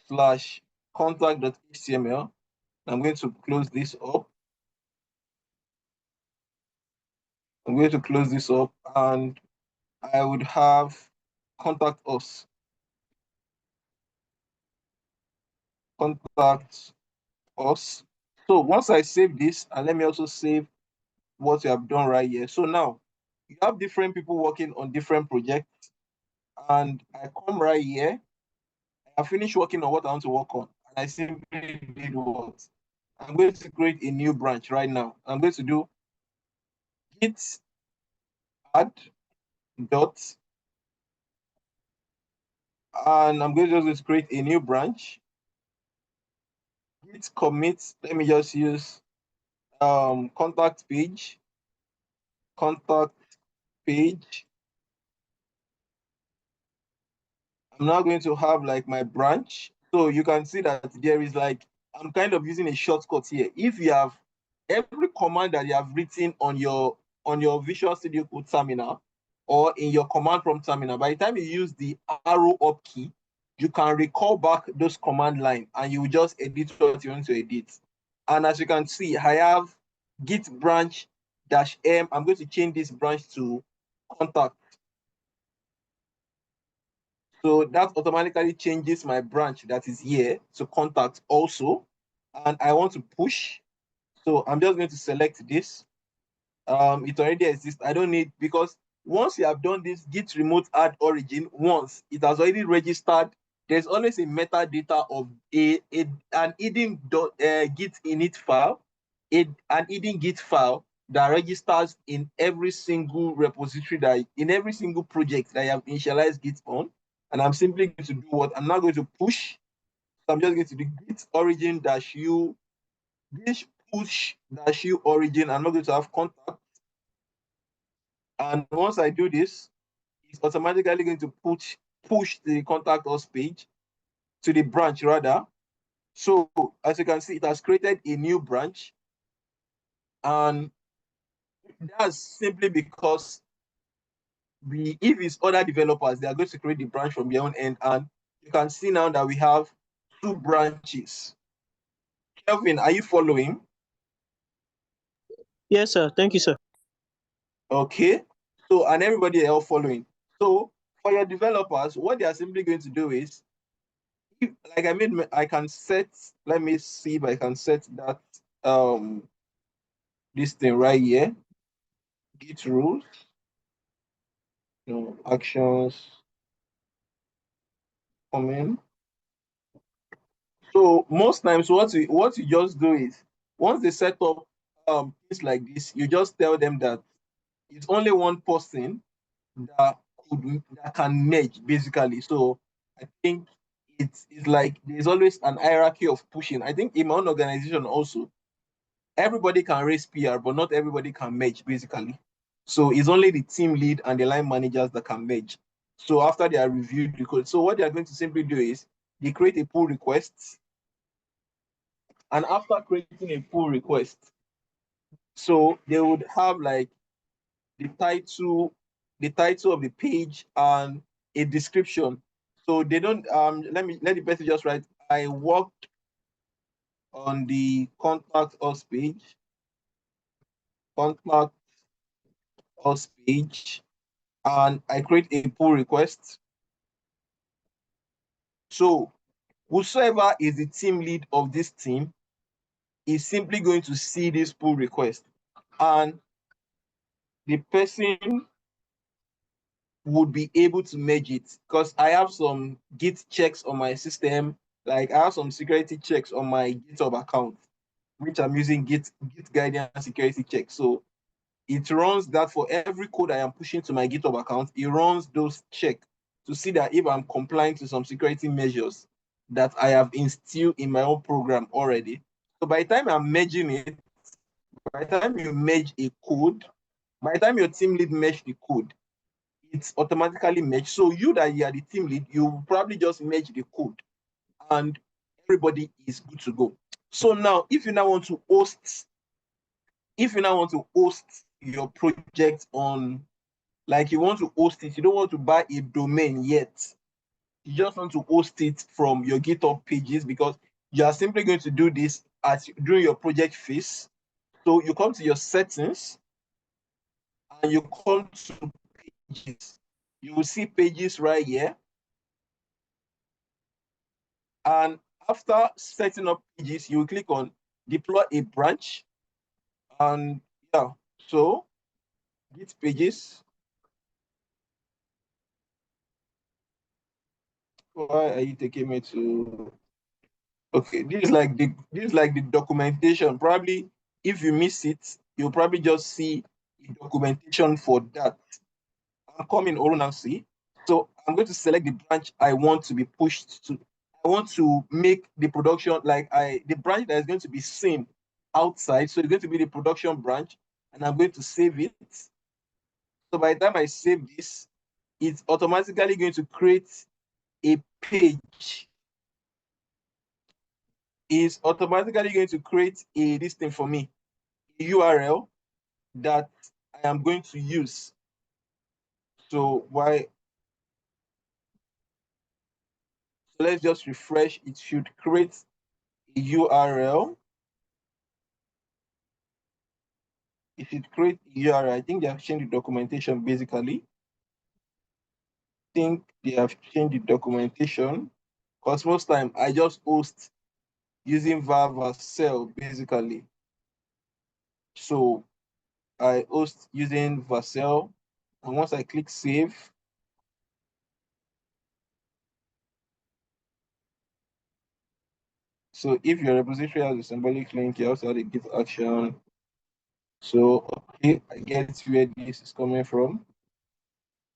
slash contact.html. I'm going to close this up. I'm going to close this up, and I would have contact us. Contact us. So once I save this, and let me also save what you have done right here. So now you have different people working on different projects, and I come right here. I finished working on what I want to work on, and I simply did what? I'm going to create a new branch right now. I'm going to do git add dot, and I'm going to just create a new branch. Git commit. Let me just use contact page. Contact page. I'm now going to have like my branch. So you can see that there is like, I'm kind of using a shortcut here. If you have every command that you have written on your Visual Studio Code terminal or in your command prompt terminal, by the time you use the arrow up key, you can recall back those command line and you just edit what you want to edit. And as you can see, I have git branch -m. I'm going to change this branch to contact. So that automatically changes my branch that is here to contact also. And I want to push. So I'm just going to select this. It already exists. I don't need, because once you have done this git remote add origin once, it has already registered. There's always a metadata of an hidden git init file, an hidden git file that registers in every single repository, that in every single project that I have initialized git on. And I'm simply going to do what? I'm not going to push. So I'm just going to do git origin -u, this push -u origin. I'm not going to have contact. And once I do this, it's automatically going to push the contact us page to the branch rather. So as you can see, it has created a new branch. And that's simply because if it's other developers, they are going to create the branch from their own end. And you can see now that we have 2 branches. Kelvin, are you following? Yes, sir. Thank you, sir. Okay. So, and everybody else following. So for your developers, what they are simply going to do is, like I can set, let me see if I can set that this thing right here, git rules, actions, comment. So most times what you just do is, once they set up things like this, you just tell them that it's only one person that can merge basically. So I think it's like there's always an hierarchy of pushing. I think in my own organization also, everybody can raise PR, but not everybody can merge basically. So it's only the team lead and the line managers that can merge. So after they are reviewed the code, so what they are going to simply do is they create a pull request. And after creating a pull request, so they would have like the title of the page and a description. So they don't let the person just write, I worked on the contact us page, and I create a pull request. So whosoever is the team lead of this team is simply going to see this pull request, and the person would be able to merge it, because I have some git checks on my system. Like I have some security checks on my GitHub account, which I'm using git guardian security check. So it runs that for every code I am pushing to my GitHub account. It runs those checks to see that if I'm complying to some security measures that I have instilled in my own program already. So by the time I'm merging it, by the time you merge a code, by the time your team lead merge the code, it's automatically merged. So you that you are the team lead, you probably just merge the code and everybody is good to go. So now, if you now want to host your project on, like you want to host it, you don't want to buy a domain yet. You just want to host it from your GitHub pages, because you are simply going to do this during your project phase. So you come to your settings and you come to pages. You will see pages right here. And after setting up pages, you will click on deploy a branch. And yeah, so Git pages. Why are you taking me to? Okay, this is like the documentation. Probably if you miss it, you'll probably just see the documentation for that. I'm coming over now, see. So I'm going to select the branch I want to be pushed to. I want to make the production the branch that is going to be seen outside. So it's going to be the production branch, and I'm going to save it. So by the time I save this, it's automatically going to create a page is automatically going to create this thing for me, a URL that I am going to use. So let's just refresh. It should create a URL. It should create a URL. I think they have changed the documentation basically. I think they have changed the documentation because most time I just host using Vercel basically. So I host using Vercel, and once I click save, so if your repository has a symbolic link, you also have a Git action. So okay, I get where this is coming from.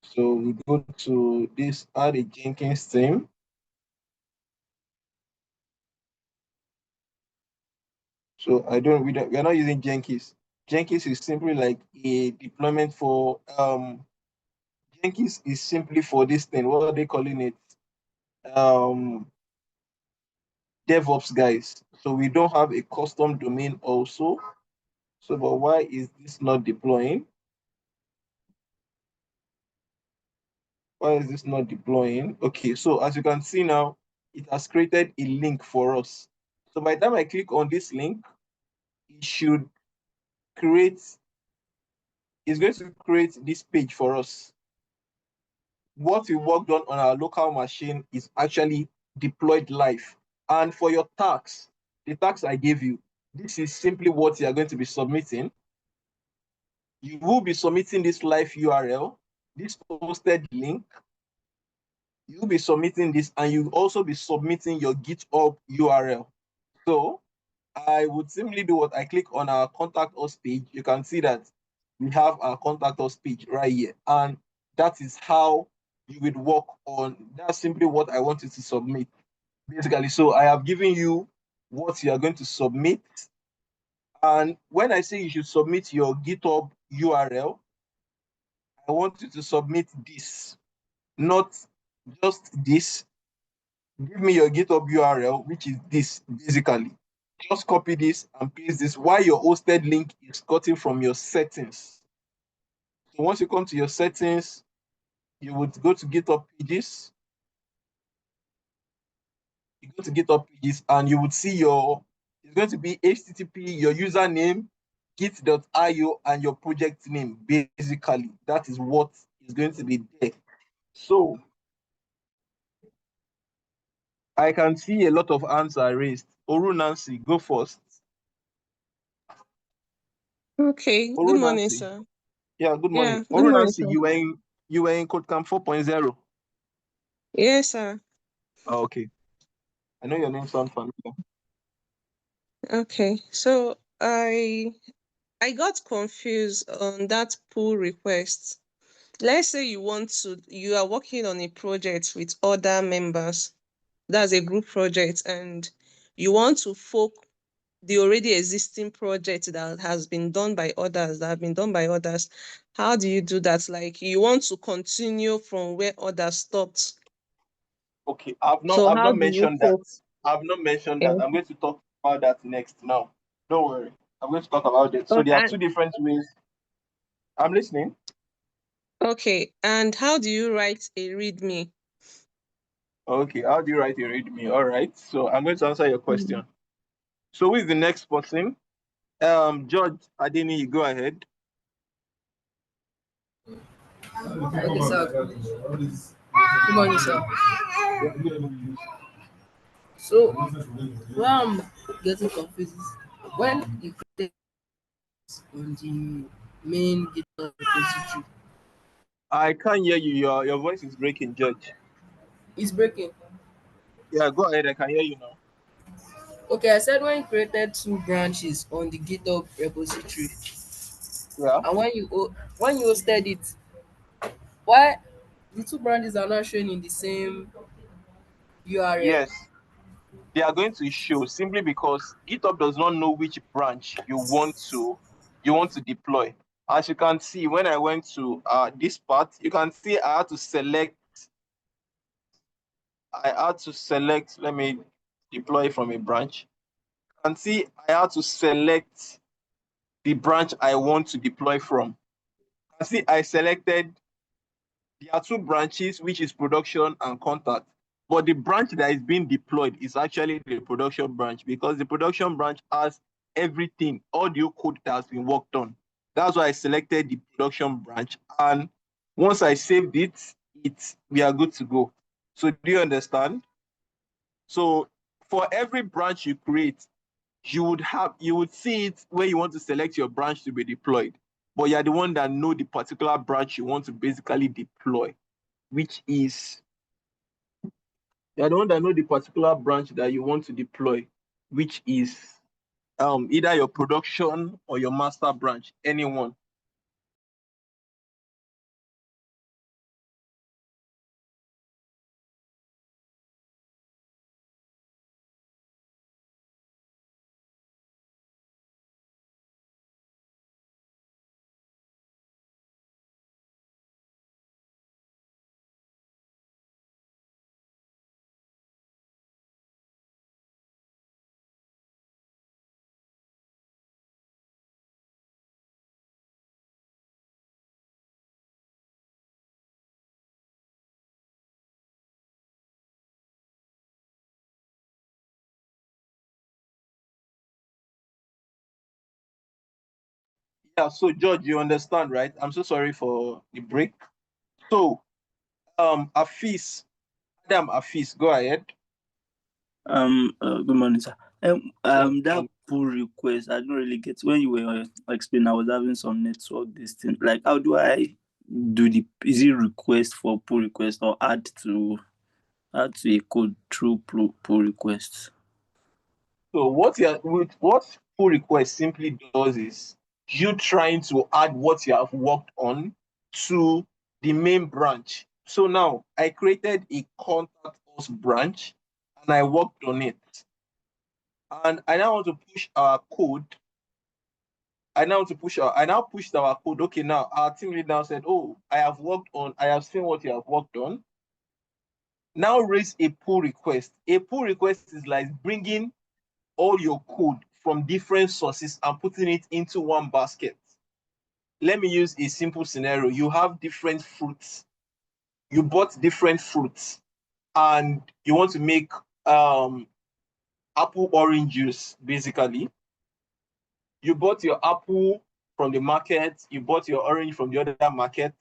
So we go to this, add a Jenkins theme. So we are not using Jenkins. Jenkins is simply like a deployment for Jenkins is simply for this thing. What are they calling it? DevOps guys. So we don't have a custom domain also. So, but why is this not deploying? Why is this not deploying? Okay, so as you can see now, it has created a link for us. So by the time I click on this link, it should create, it's going to create this page for us. What we worked on our local machine is actually deployed live. And for your tax, the tax I gave you, this is simply what you are going to be submitting. You will be submitting this live URL, this posted link. You'll be submitting this, and you'll also be submitting your GitHub URL. So I would simply do what I click on our contact us page. You can see that we have our contact us page right here. And that is how you would work on, that's simply what I want you to submit. Basically, so I have given you what you are going to submit. And when I say you should submit your GitHub URL, I want you to submit this, not just this. Give me your GitHub URL, which is this, basically. Just copy this and paste this while your hosted link is gotten from your settings. So once you come to your settings, you would go to GitHub pages. You go to GitHub pages and you would see it's going to be HTTP, your username, git.io, and your project name. Basically, that is what is going to be there. So I can see a lot of hands are raised. Oru Nancy, go first. Okay. Oru Good morning, Nancy. sir. Yeah, good morning. Yeah. Good Oru morning, Nancy, sir. you were in KodeCamp 4.0. Yes, sir. Oh, okay. I know your name sounds familiar. Okay. So I got confused on that pull request. Let's say you are working on a project with other members. That's a group project, and you want to fork the already existing project that has been done by others, that have been done by others. How do you do that? Like you want to continue from where others stopped. Okay, I've So how not do you mentioned that. fork? I've not mentioned Yeah. that. I'm going to talk about that next now. Don't worry. I'm going to talk about it. So Oh, there are two different ways. I'm listening. okay. And how do you write a README? Okay, how do you write a README? All right. So I'm going to answer your question. So who is the next person? George Adeni, you go ahead. Okay, sir. Good morning, sir. So, where I'm getting confused is when you create on the main GitHub repository, I can't hear you. Your voice is breaking, George. it's breaking. Yeah, go ahead. I can hear you now. Okay, I said when you created two branches on the GitHub repository, Yeah. and when you hosted it, why the two branches are not showing in the same URL? Yes. They are going to show simply because GitHub does not know which branch you want to deploy. As you can see, when I went to this part, you can see I had to select. Let me deploy from a branch. can see I had to select the branch I want to deploy from. You can see I selected, there are two branches, which is production and contact. But the branch that is being deployed is actually the production branch, because the production branch has everything, all the code that has been worked on. That's why I selected the production branch. And once I saved it, we are good to go. So do you understand? So for every branch you create, you would see it where you want to select your branch to be deployed. But you're the one that know the particular branch you want to basically deploy, which is, you're the one that know the particular branch that you want to deploy, which is either your production or your master branch, anyone. Yeah, so George, you understand, right? I'm so sorry for the break. So Afis, Adam Afis, go ahead. Good morning, sir. That pull request, I don't really get. When you were explaining, I was having some network this thing. Like, how do I do is it request for pull request or add to a code through pull requests? So what pull request simply does is you trying to add what you have worked on to the main branch. So now I created a contact us branch and I worked on it. And I now want to push our code. I now pushed our code. Okay, now our team lead now said, oh, I have seen what you have worked on. Now raise a pull request. A pull request is like bringing all your code from different sources and putting it into one basket. Let me use a simple scenario. You have different fruits. You bought different fruits and you want to make apple orange juice, basically. You bought your apple from the market, you bought your orange from the other market,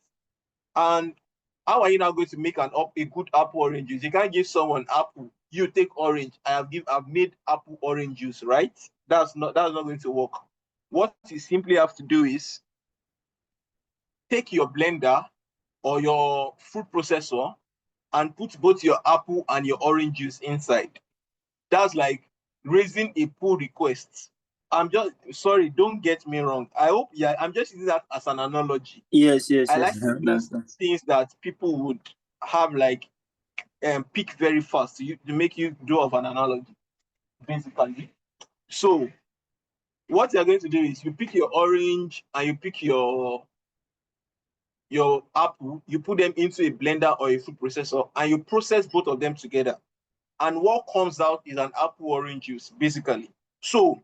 and how are you now going to make a good apple orange juice? You can't give someone apple, you take orange. I've made apple orange juice, right? That's not going to work. What you simply have to do is take your blender or your food processor and put both your apple and your orange juice inside. That's like raising a pull request. I'm just sorry, don't get me wrong. I hope, yeah, I'm just using that as an analogy. Yes. I like to use things that people would have like pick very fast to make you do of an analogy, basically. So what you're going to do is you pick your orange and you pick your apple, you put them into a blender or a food processor and you process both of them together. And what comes out is an apple orange juice, basically. So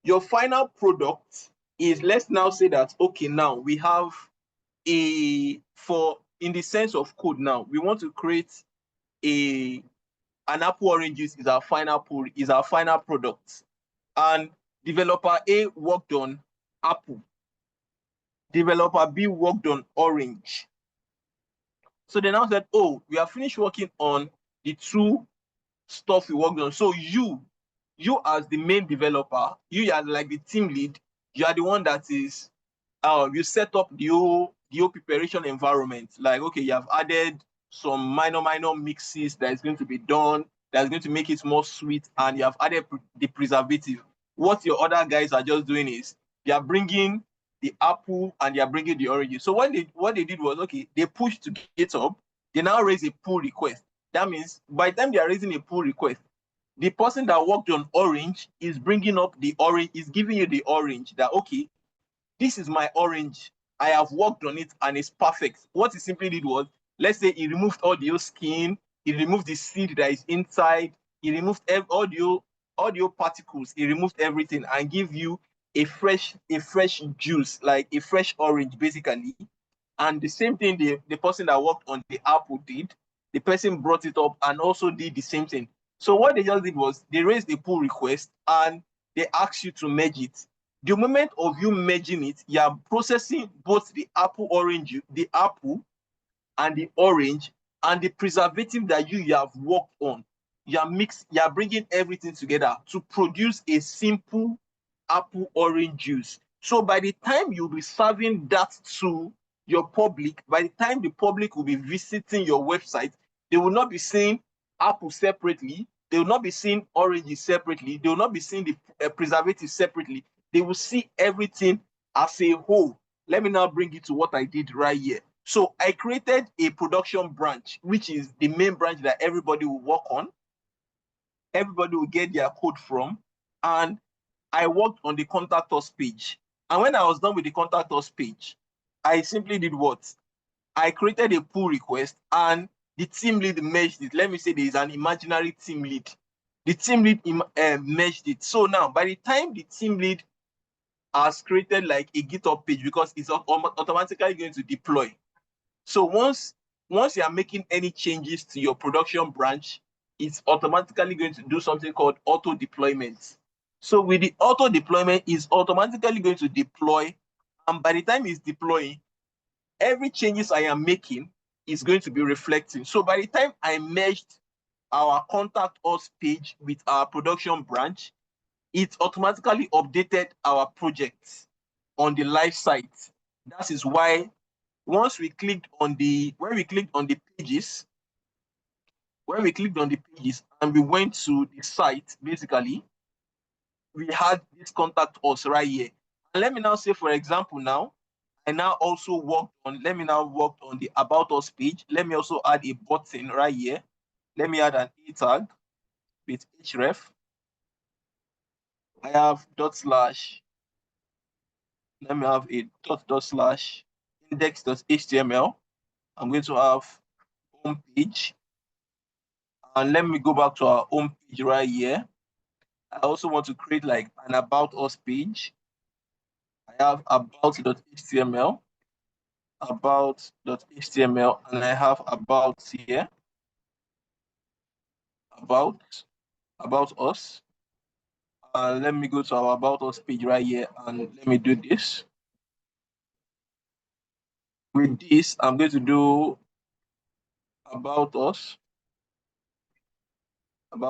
your final product is, let's now say that, okay, now we have in the sense of code now, we want to create an apple orange juice is our final product. And developer A worked on apple. Developer B worked on orange. So they now said, oh, we have finished working on the two stuff we worked on. So you as the main developer, you are like the team lead, you are the one that is, you set up the whole preparation environment. Like, okay, you have added some minor mixes that is going to be done, that's going to make it more sweet, and you have added the preservative. What your other guys are just doing is they are bringing the apple and they are bringing the oranges. So what they did was, okay, they pushed to GitHub, they now raise a pull request. That means by the time they are raising a pull request, the person that worked on orange is bringing up the orange, is giving you the orange that, okay, this is my orange. I have worked on it and it's perfect. What he simply did was, let's say he removed all the skin, he removed the seed that is inside, he removed all audio particles, it removes everything and give you a fresh juice, like a fresh orange, basically. And the same thing the person that worked on the Apple did, the person brought it up and also did the same thing. So what they just did was they raised a pull request and they asked you to merge it. The moment of you merging it, you are processing both the apple orange, the apple and the orange and the preservative that you have worked on. You are bringing everything together to produce a simple apple orange juice. So by the time you'll be serving that to your public, by the time the public will be visiting your website, they will not be seeing apple separately. They will not be seeing oranges separately. They will not be seeing the preservative separately. They will see everything as a whole. Let me now bring it to what I did right here. So I created a production branch, which is the main branch that everybody will work on. Everybody will get their code from. And I worked on the contact us page. And when I was done with the contact us page, I simply did what? I created a pull request and the team lead merged it. Let me say there is an imaginary team lead. The team lead merged it. So now, by the time the team lead has created like a GitHub page, because it's automatically going to deploy. So once you are making any changes to your production branch, it's automatically going to do something called auto deployment. So with the auto deployment, it's automatically going to deploy, and by the time it's deploying, every changes I am making is going to be reflecting. So by the time I merged our contact us page with our production branch, it automatically updated our projects on the live site. That is why when we clicked on the pages, and we went to the site, basically, we had this contact us right here. And let me now say, for example, now, I now also worked on, let me now work on the about us page. Let me also add a button right here. Let me add an e tag with href. I have /, let me have a /, index.html. I'm going to have home page. And let me go back to our home page right here. I also want to create like an about us page. I have about.html, and I have about here, about us. Let me go to our about us page right here and let me do this. With this, I'm going to do about us, and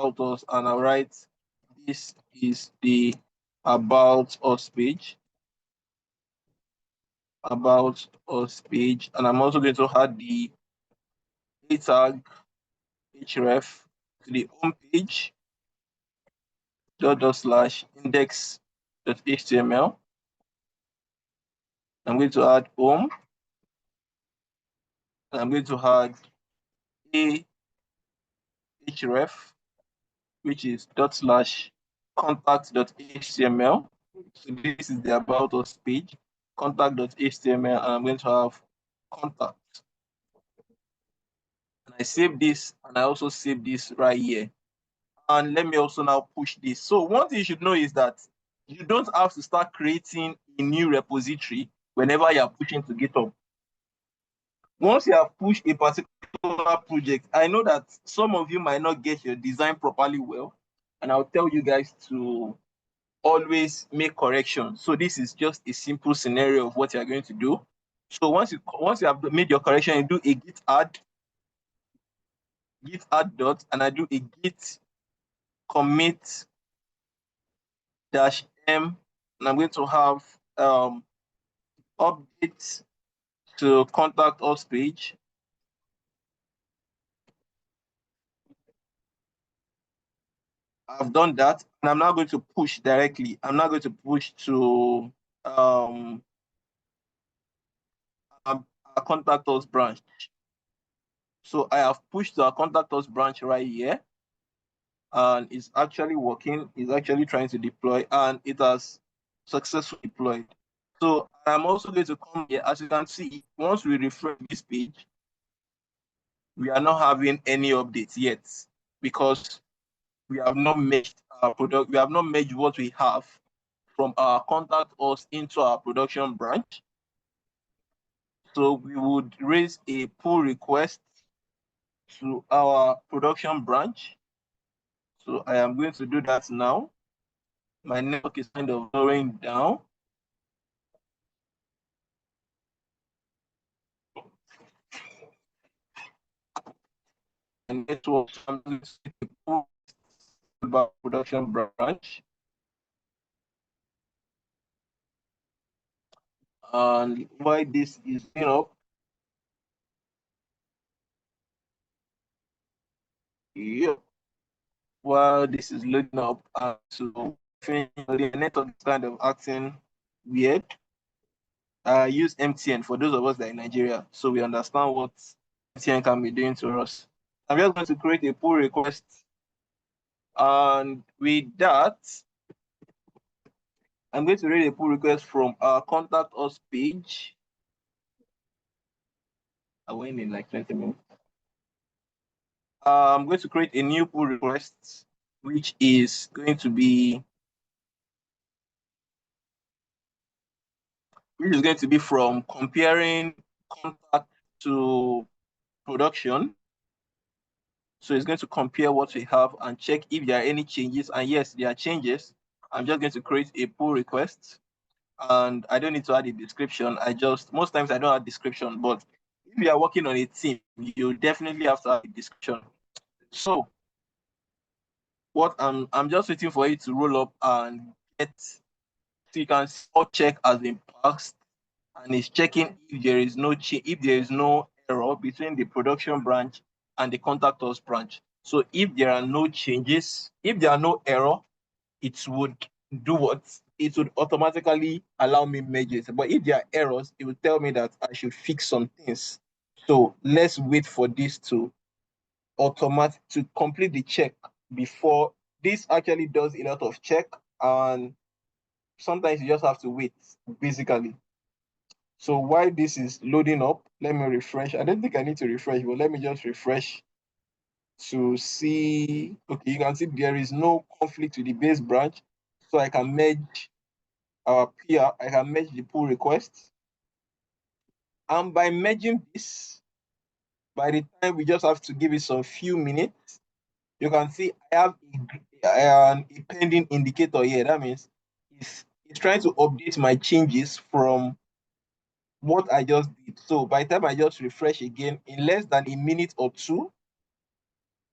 I'll write this is the about us page. About us page, and I'm also going to add the a tag href to the home page /index.html. I'm going to add home, and I'm going to add a href, which is /contact.html. So this is the about us page, contact.html, and I'm going to have contact. And I save this, and I also save this right here. And let me also now push this. So one thing you should know is that you don't have to start creating a new repository whenever you are pushing to GitHub. Once you have pushed a particular project, I know that some of you might not get your design properly well, and I'll tell you guys to always make corrections. So this is just a simple scenario of what you're going to do. So once you have made your correction, you do a git add dot, and I do a git commit -m, and I'm going to have updates to contact us page. I've done that, and I'm now going to push directly. I'm now going to push to our contact us branch. So I have pushed to our contact us branch right here, and it's actually working. It's actually trying to deploy, and it has successfully deployed. So I'm also going to come here. As you can see, once we refresh this page, we are not having any updates yet, because we have not merged our product, we have not merged what we have from our contact us into our production branch. So we would raise a pull request to our production branch. So I am going to do that now. My network is kind of slowing down. And network, I'm going to set a pull about production branch. And why this is up, yep, while this is loading up, so the network is kind of acting weird. I use MTN for those of us that are in Nigeria, so we understand what MTN can be doing to us. I'm just going to create a pull request, and with that, I'm going to read a pull request from our contact us page. I went in like 20 minutes. I'm going to create a new pull request, which is going to be from comparing contact to production. So it's going to compare what we have and check if there are any changes. And yes, there are changes. I'm just going to create a pull request, and I don't need to add a description. Most times I don't add description, but if you are working on a team, you definitely have to add a description. So what I'm just waiting for it to roll up and get, so you can spot check has been passed, and it's checking if there is no error between the production branch and the contact us branch. So if there are no changes, if there are no error, it would do what? It would automatically allow me merge it. But if there are errors, it will tell me that I should fix some things. So let's wait for this to complete the check before. This actually does a lot of check, and sometimes you just have to wait, basically. So while this is loading up, let me refresh. I don't think I need to refresh, but let me just refresh to see. Okay, you can see there is no conflict with the base branch. So I can merge our PR, I can merge the pull requests. And by merging this, by the time we just have to give it some few minutes, you can see I have a pending indicator here. That means it's trying to update my changes from what I just did. So by the time I just refresh again, in less than a minute or two,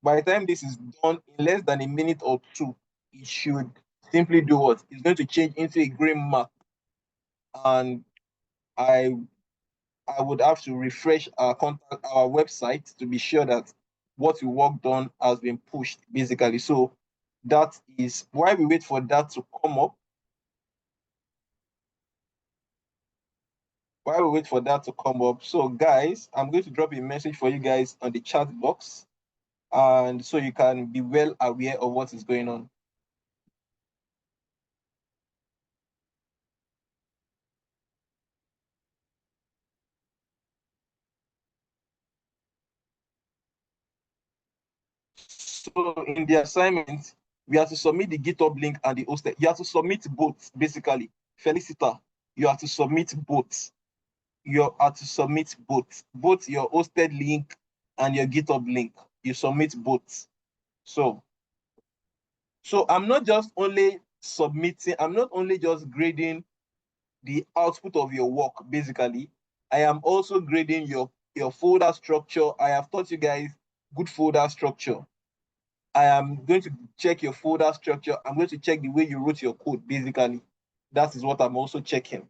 by the time this is done, in less than a minute or two, it should simply do what? It's going to change into a green mark. And I would have to refresh our website to be sure that what we worked on has been pushed, basically. So that is why we wait for that to come up. So guys, I'm going to drop a message for you guys on the chat box, and so you can be well aware of what is going on. So in the assignment, we have to submit the GitHub link and the hosted. You have to submit both, basically. Felicita, you have to submit both. You have to submit both your hosted link and your GitHub link. You submit both. So I'm not just only submitting, I'm not only just grading the output of your work, basically. I am also grading your folder structure. I have taught you guys good folder structure. I am going to check your folder structure. I'm going to check the way you wrote your code, basically. That is what I'm also checking.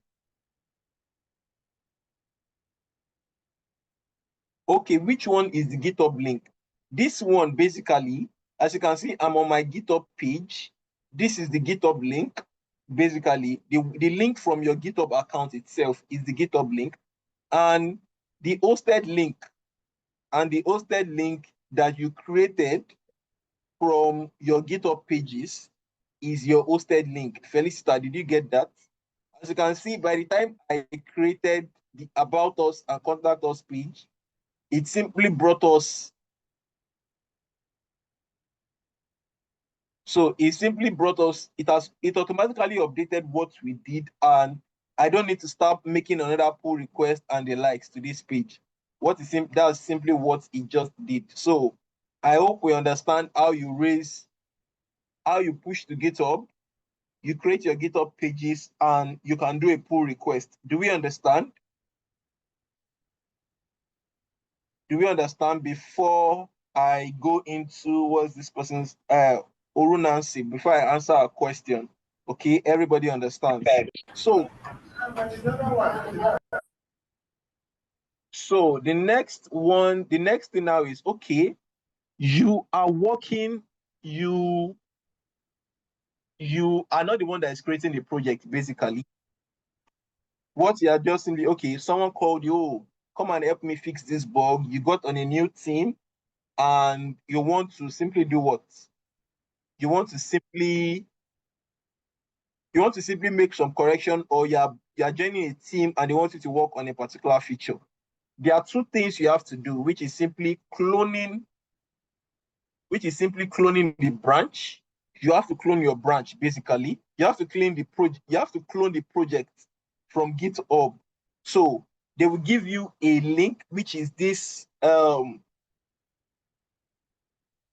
Okay, which one is the GitHub link? This one, basically, as you can see, I'm on my GitHub page. This is the GitHub link. Basically, the link from your GitHub account itself is the GitHub link. And the hosted link that you created from your GitHub pages is your hosted link. Felicita, did you get that? As you can see, by the time I created the About Us and Contact Us page, it simply brought us So it simply brought us, it automatically updated what we did, and I don't need to start making another pull request and the likes to this page. That's simply what it just did. So I hope we understand how you push to GitHub, you create your GitHub pages, and you can do a pull request. Do we understand? Do we understand before I go into what's this person's Oru Nancy, before I answer a question? Okay, everybody understands. So the next thing now is, okay, you are working, you are not the one that is creating the project, basically. What you are just simply, okay, if someone called you, "Oh, come and help me fix this bug," you got on a new team and you want to simply do what? You want to simply make some correction, or you're joining a team and they want you to work on a particular feature. There are two things you have to do, which is simply cloning the branch. You have to clone your branch, basically. You have to clone the project from GitHub. So they will give you a link, which is this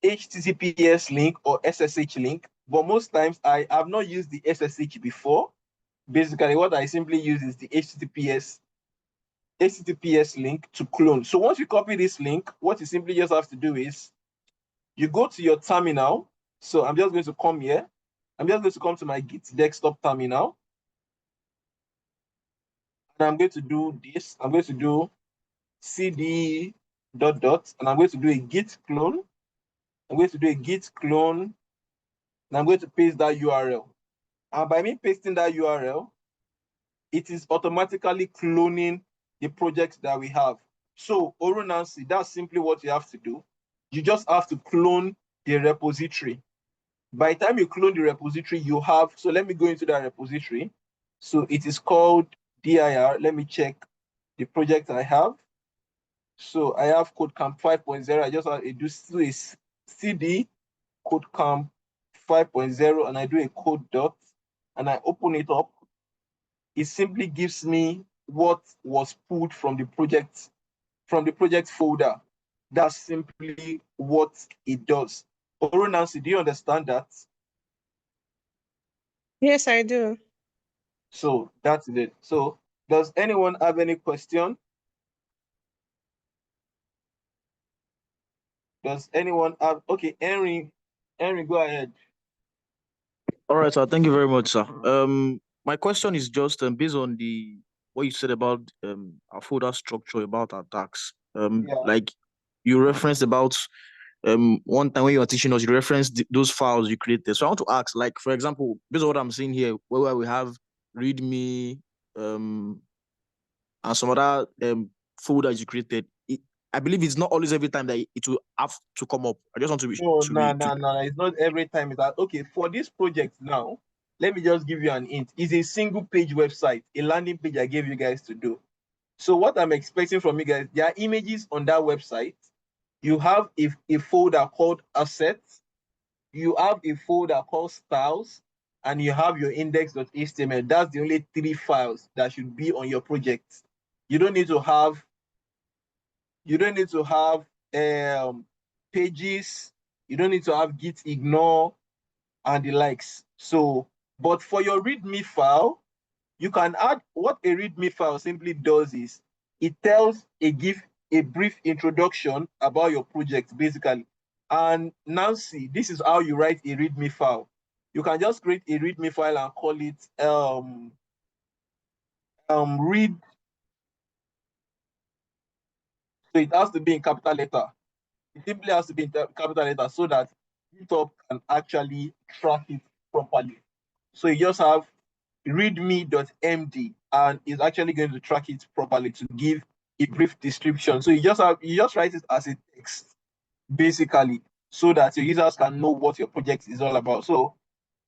HTTPS link or SSH link. But most times I have not used the SSH before. Basically, what I simply use is the HTTPS link to clone. So once you copy this link, what you simply just have to do is you go to your terminal. So I'm just going to come here. I'm just going to come to my Git desktop terminal. And I'm going to do this. I'm going to do cd ... and I'm going to do a git clone. I'm going to do a git clone, and I'm going to paste that URL. And by me pasting that URL, it is automatically cloning the project that we have. So, Oru Nancy, that's simply what you have to do. You just have to clone the repository. By the time you clone the repository, you have, so let me go into that repository. So it is called dir. Let me check the project I have. So I have KodeCamp 5.0. I just have to do a cd KodeCamp 5.0, and I do a code dot, and I open it up. It simply gives me what was pulled from the project folder. That's simply what it does. Oru Nancy, do you understand that? Yes, I do. So that's it. So does anyone have any question? Does anyone have, okay, Henry, go ahead. All right, sir. Thank you very much, sir. My question is just based on what you said about our folder structure about attacks. Yeah. Like you referenced about one time when you were teaching us, you referenced those files you created. So I want to ask, like for example, based on what I'm seeing here, where we have README, and some other folders you created. I believe it's not always every time that it will have to come up. I just want to be. No. It's not every time. It's okay. For this project now, let me just give you an hint. It's a single page website, a landing page I gave you guys to do. So what I'm expecting from you guys, there are images on that website. You have a folder called assets. You have a folder called styles, and you have your index.html. That's the only 3 files that should be on your project. You don't need to have pages. You don't need to have git ignore and the likes. So, but for your README file, you can add, what a README file simply does is it tells a brief introduction about your project, basically. And Nancy, this is how you write a README file. You can just create a README file and call it read. So it has to be in capital letter. It simply has to be in capital letter so that GitHub can actually track it properly. So you just have readme.md, and it's actually going to track it properly to give a brief description. So you just write it as a text, basically, so that your users can know what your project is all about. So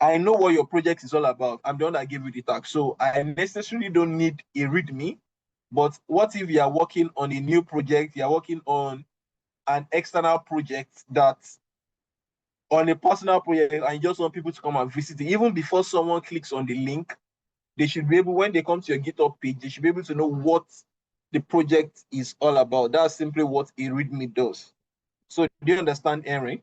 I know what your project is all about. I'm the one that gave you the tag. So I necessarily don't need a readme. But what if you are working on a new project, you are working on an external project that on a personal project and you just want people to come and visit it, even before someone clicks on the link, they should be able, when they come to your GitHub page, they should be able to know what the project is all about. That's simply what a README does. So do you understand, Henry?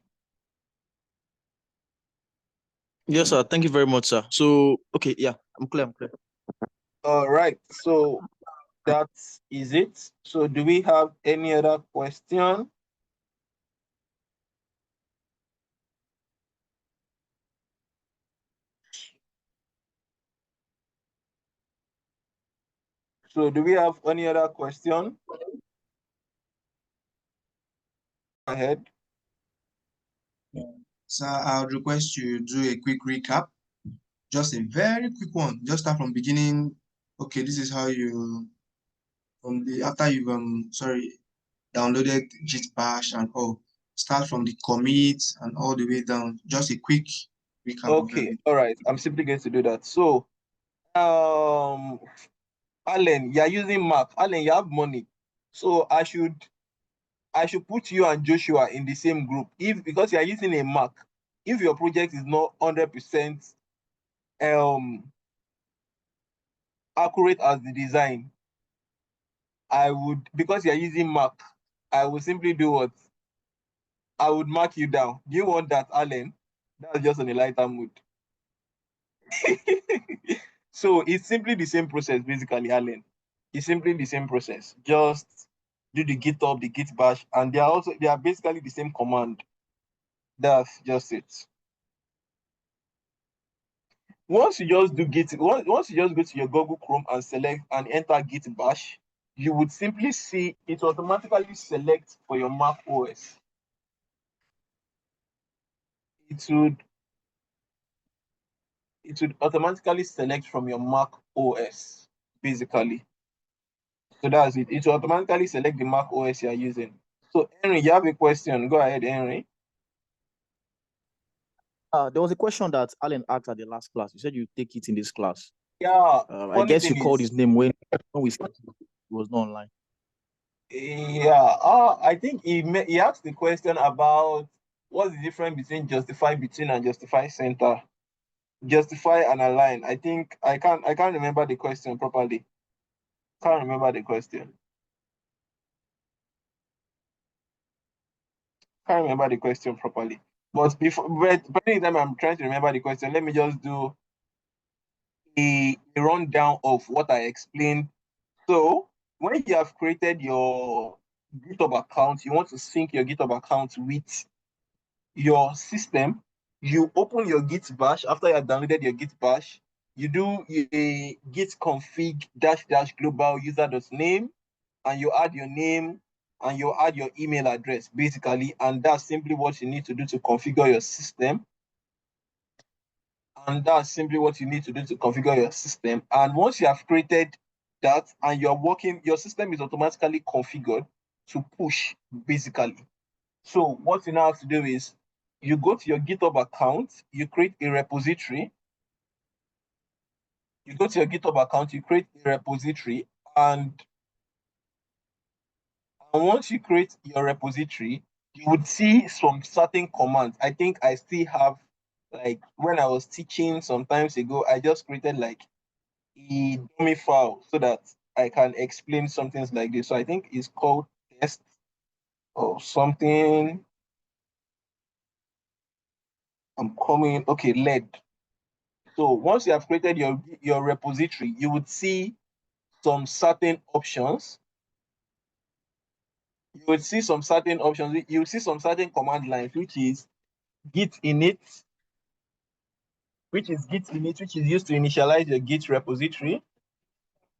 Yes, sir. Thank you very much, sir. So, okay, yeah, I'm clear. All right. So that is it. So do we have any other question? So do we have any other question? Go ahead. So I would request you do a quick recap, just a very quick one. Just start from beginning. Okay, this is how you after you've downloaded Git bash and all. Start from the commit and all the way down. Just a quick recap of Okay, everything. all right. I'm simply going to do that. So Alan, you're using Mac. Alan, you have money. So I should put you and Joshua in the same group. Because you're using a Mac, if your project is not 100% accurate as the design, I would, because you're using Mac, I would simply do what? I would mark you down. Do you want that, Alan? That's just on a lighter mood. So it's simply the same process, basically, Alan. It's simply the same process. Just do the GitHub, the Git bash, and they are basically the same command. That's just it. Once you just do once you just go to your Google Chrome and select and enter Git bash, you would simply see it automatically select for your Mac OS. It would automatically select from your Mac OS, basically. So that's it. It will automatically select the Mac OS you're using. So Henry, you have a question. Go ahead, Henry. There was a question that Alan asked at the last class. You said you take it in this class. Yeah. I guess you called his name when we started. He was not online. Yeah. I think he asked the question about what's the difference between justify between and justify center. Justify and align. I think I can't remember the question properly. Can't remember the question. Can't remember the question properly. But anytime I'm trying to remember the question, let me just do a rundown of what I explained. So when you have created your GitHub account, you want to sync your GitHub account with your system, you open your Git bash. After you have downloaded your Git bash, you do a git config -- global user.name, and you add your name and you add your email address, basically, and that's simply what you need to do to configure your system. And that's simply what you need to do to configure your system. And once you have created that and you're working, your system is automatically configured to push, basically. So what you now have to do is you go to your GitHub account, you create a repository. You go to your GitHub account, you create a repository, and once you create your repository, you would see some certain commands. I think I still have, like when I was teaching some times ago, I just created like a dummy file so that I can explain some things like this. So I think it's called test or something. I'm coming. Okay, LED. So once you have created your repository, you would see some certain options. You would see some certain options. You would see some certain command lines, which is git init, which is used to initialize your Git repository.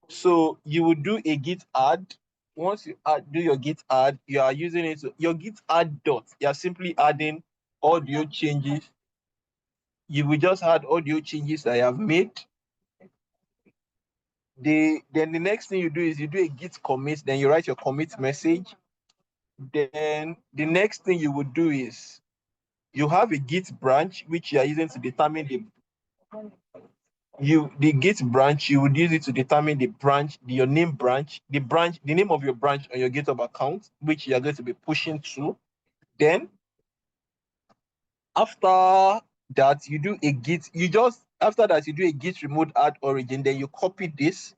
So you would do a git add. Once you do your git add, you are using it. Your git add dot. You are simply adding audio changes. You will just add audio changes that I have made. Then the next thing you do is you do a git commit. Then you write your commit message. Then the next thing you would do is you have a git branch which you are using to determine the git branch. You would use it to determine the branch, your name branch, the name of your branch on your GitHub account, which you are going to be pushing to. Then after that, you do a git. After that, you do a git remote add origin. Then you copy this.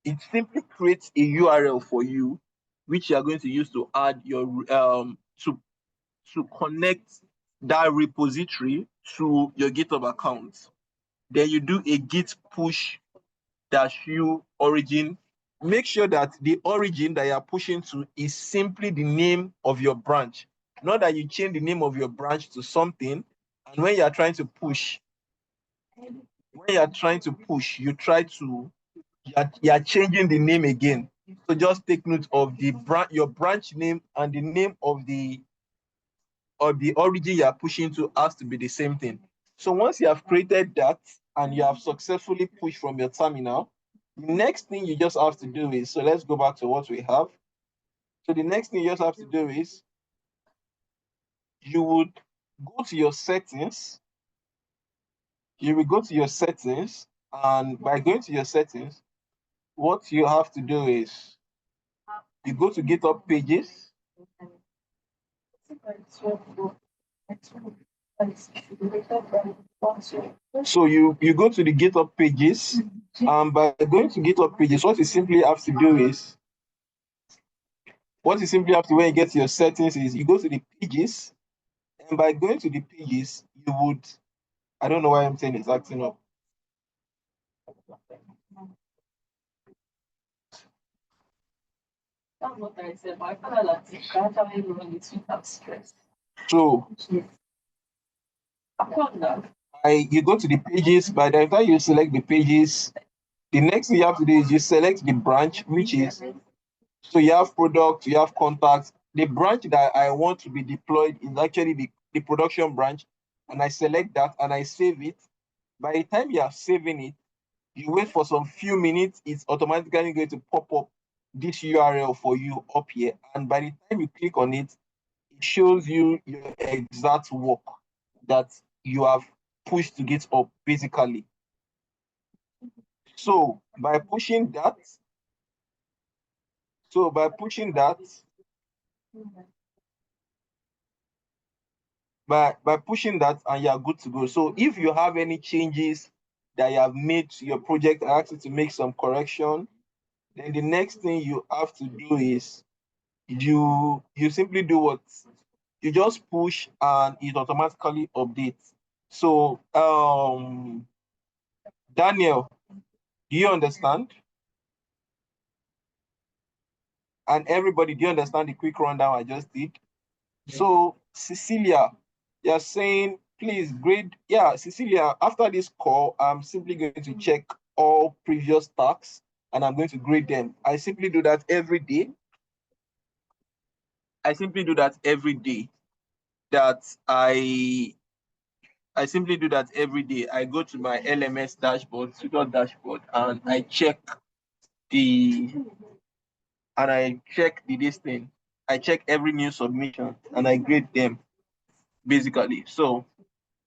It simply creates a URL for you, which you are going to use to add your to connect that repository to your GitHub account. Then you do a git push -u origin. Make sure that the origin that you are pushing to is simply the name of your branch, not that you change the name of your branch to something. And when you are trying to push, you are changing the name again. So just take note of your branch name and the name of the origin you are pushing to has to be the same thing. So once you have created that and you have successfully pushed from your terminal, the next thing you just have to do is, so let's go back to what we have. So the next thing you just have to do is, you would go to your settings. You will go to your settings, and by going to your settings, what you have to do is, you go to GitHub pages. So you go to the GitHub pages, and by going to GitHub pages, what you simply have to do is, when you get to your settings is, you go to the pages, and by going to the pages, you would, I don't know why I'm saying it's acting up. That's what I said, but I feel like it's gradually running without stress. So you go to the pages. By the time you select the pages, the next thing you have to do is you select the branch, which is, so you have product, you have contacts. The branch that I want to be deployed is actually the production branch, and I select that and I save it. By the time you are saving it, you wait for some few minutes, it's automatically going to pop up this URL for you up here. And by the time you click on it, it shows you your exact work that you have pushed to GitHub, basically. So by pushing that, by pushing that, and you are good to go. So if you have any changes that you have made to your project, I ask you to make some correction. Then the next thing you have to do is, you simply do what? You just push and it automatically updates. So Daniel, do you understand? And everybody, do you understand the quick rundown I just did? So Cecilia, you're saying, please grade. Yeah, Cecilia, after this call, I'm simply going to check all previous tasks and I'm going to grade them. I simply do that every day. That I simply do that every day. I go to my LMS dashboard, tutor dashboard, and I check this thing. I check every new submission and I grade them, basically. So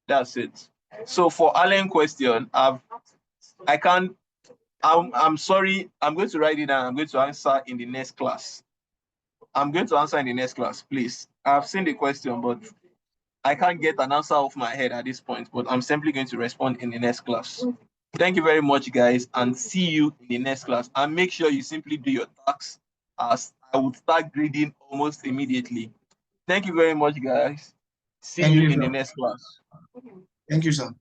that's it. So for Alan question, I'm sorry, I'm going to write it down. I'm going to answer in the next class. Please. I've seen the question, but I can't get an answer off my head at this point, but I'm simply going to respond in the next class. Thank you very much, guys, and see you in the next class. And make sure you simply do your tasks, as I would start grading almost immediately. Thank you very much, guys. See you in the next class. Thank you, sir.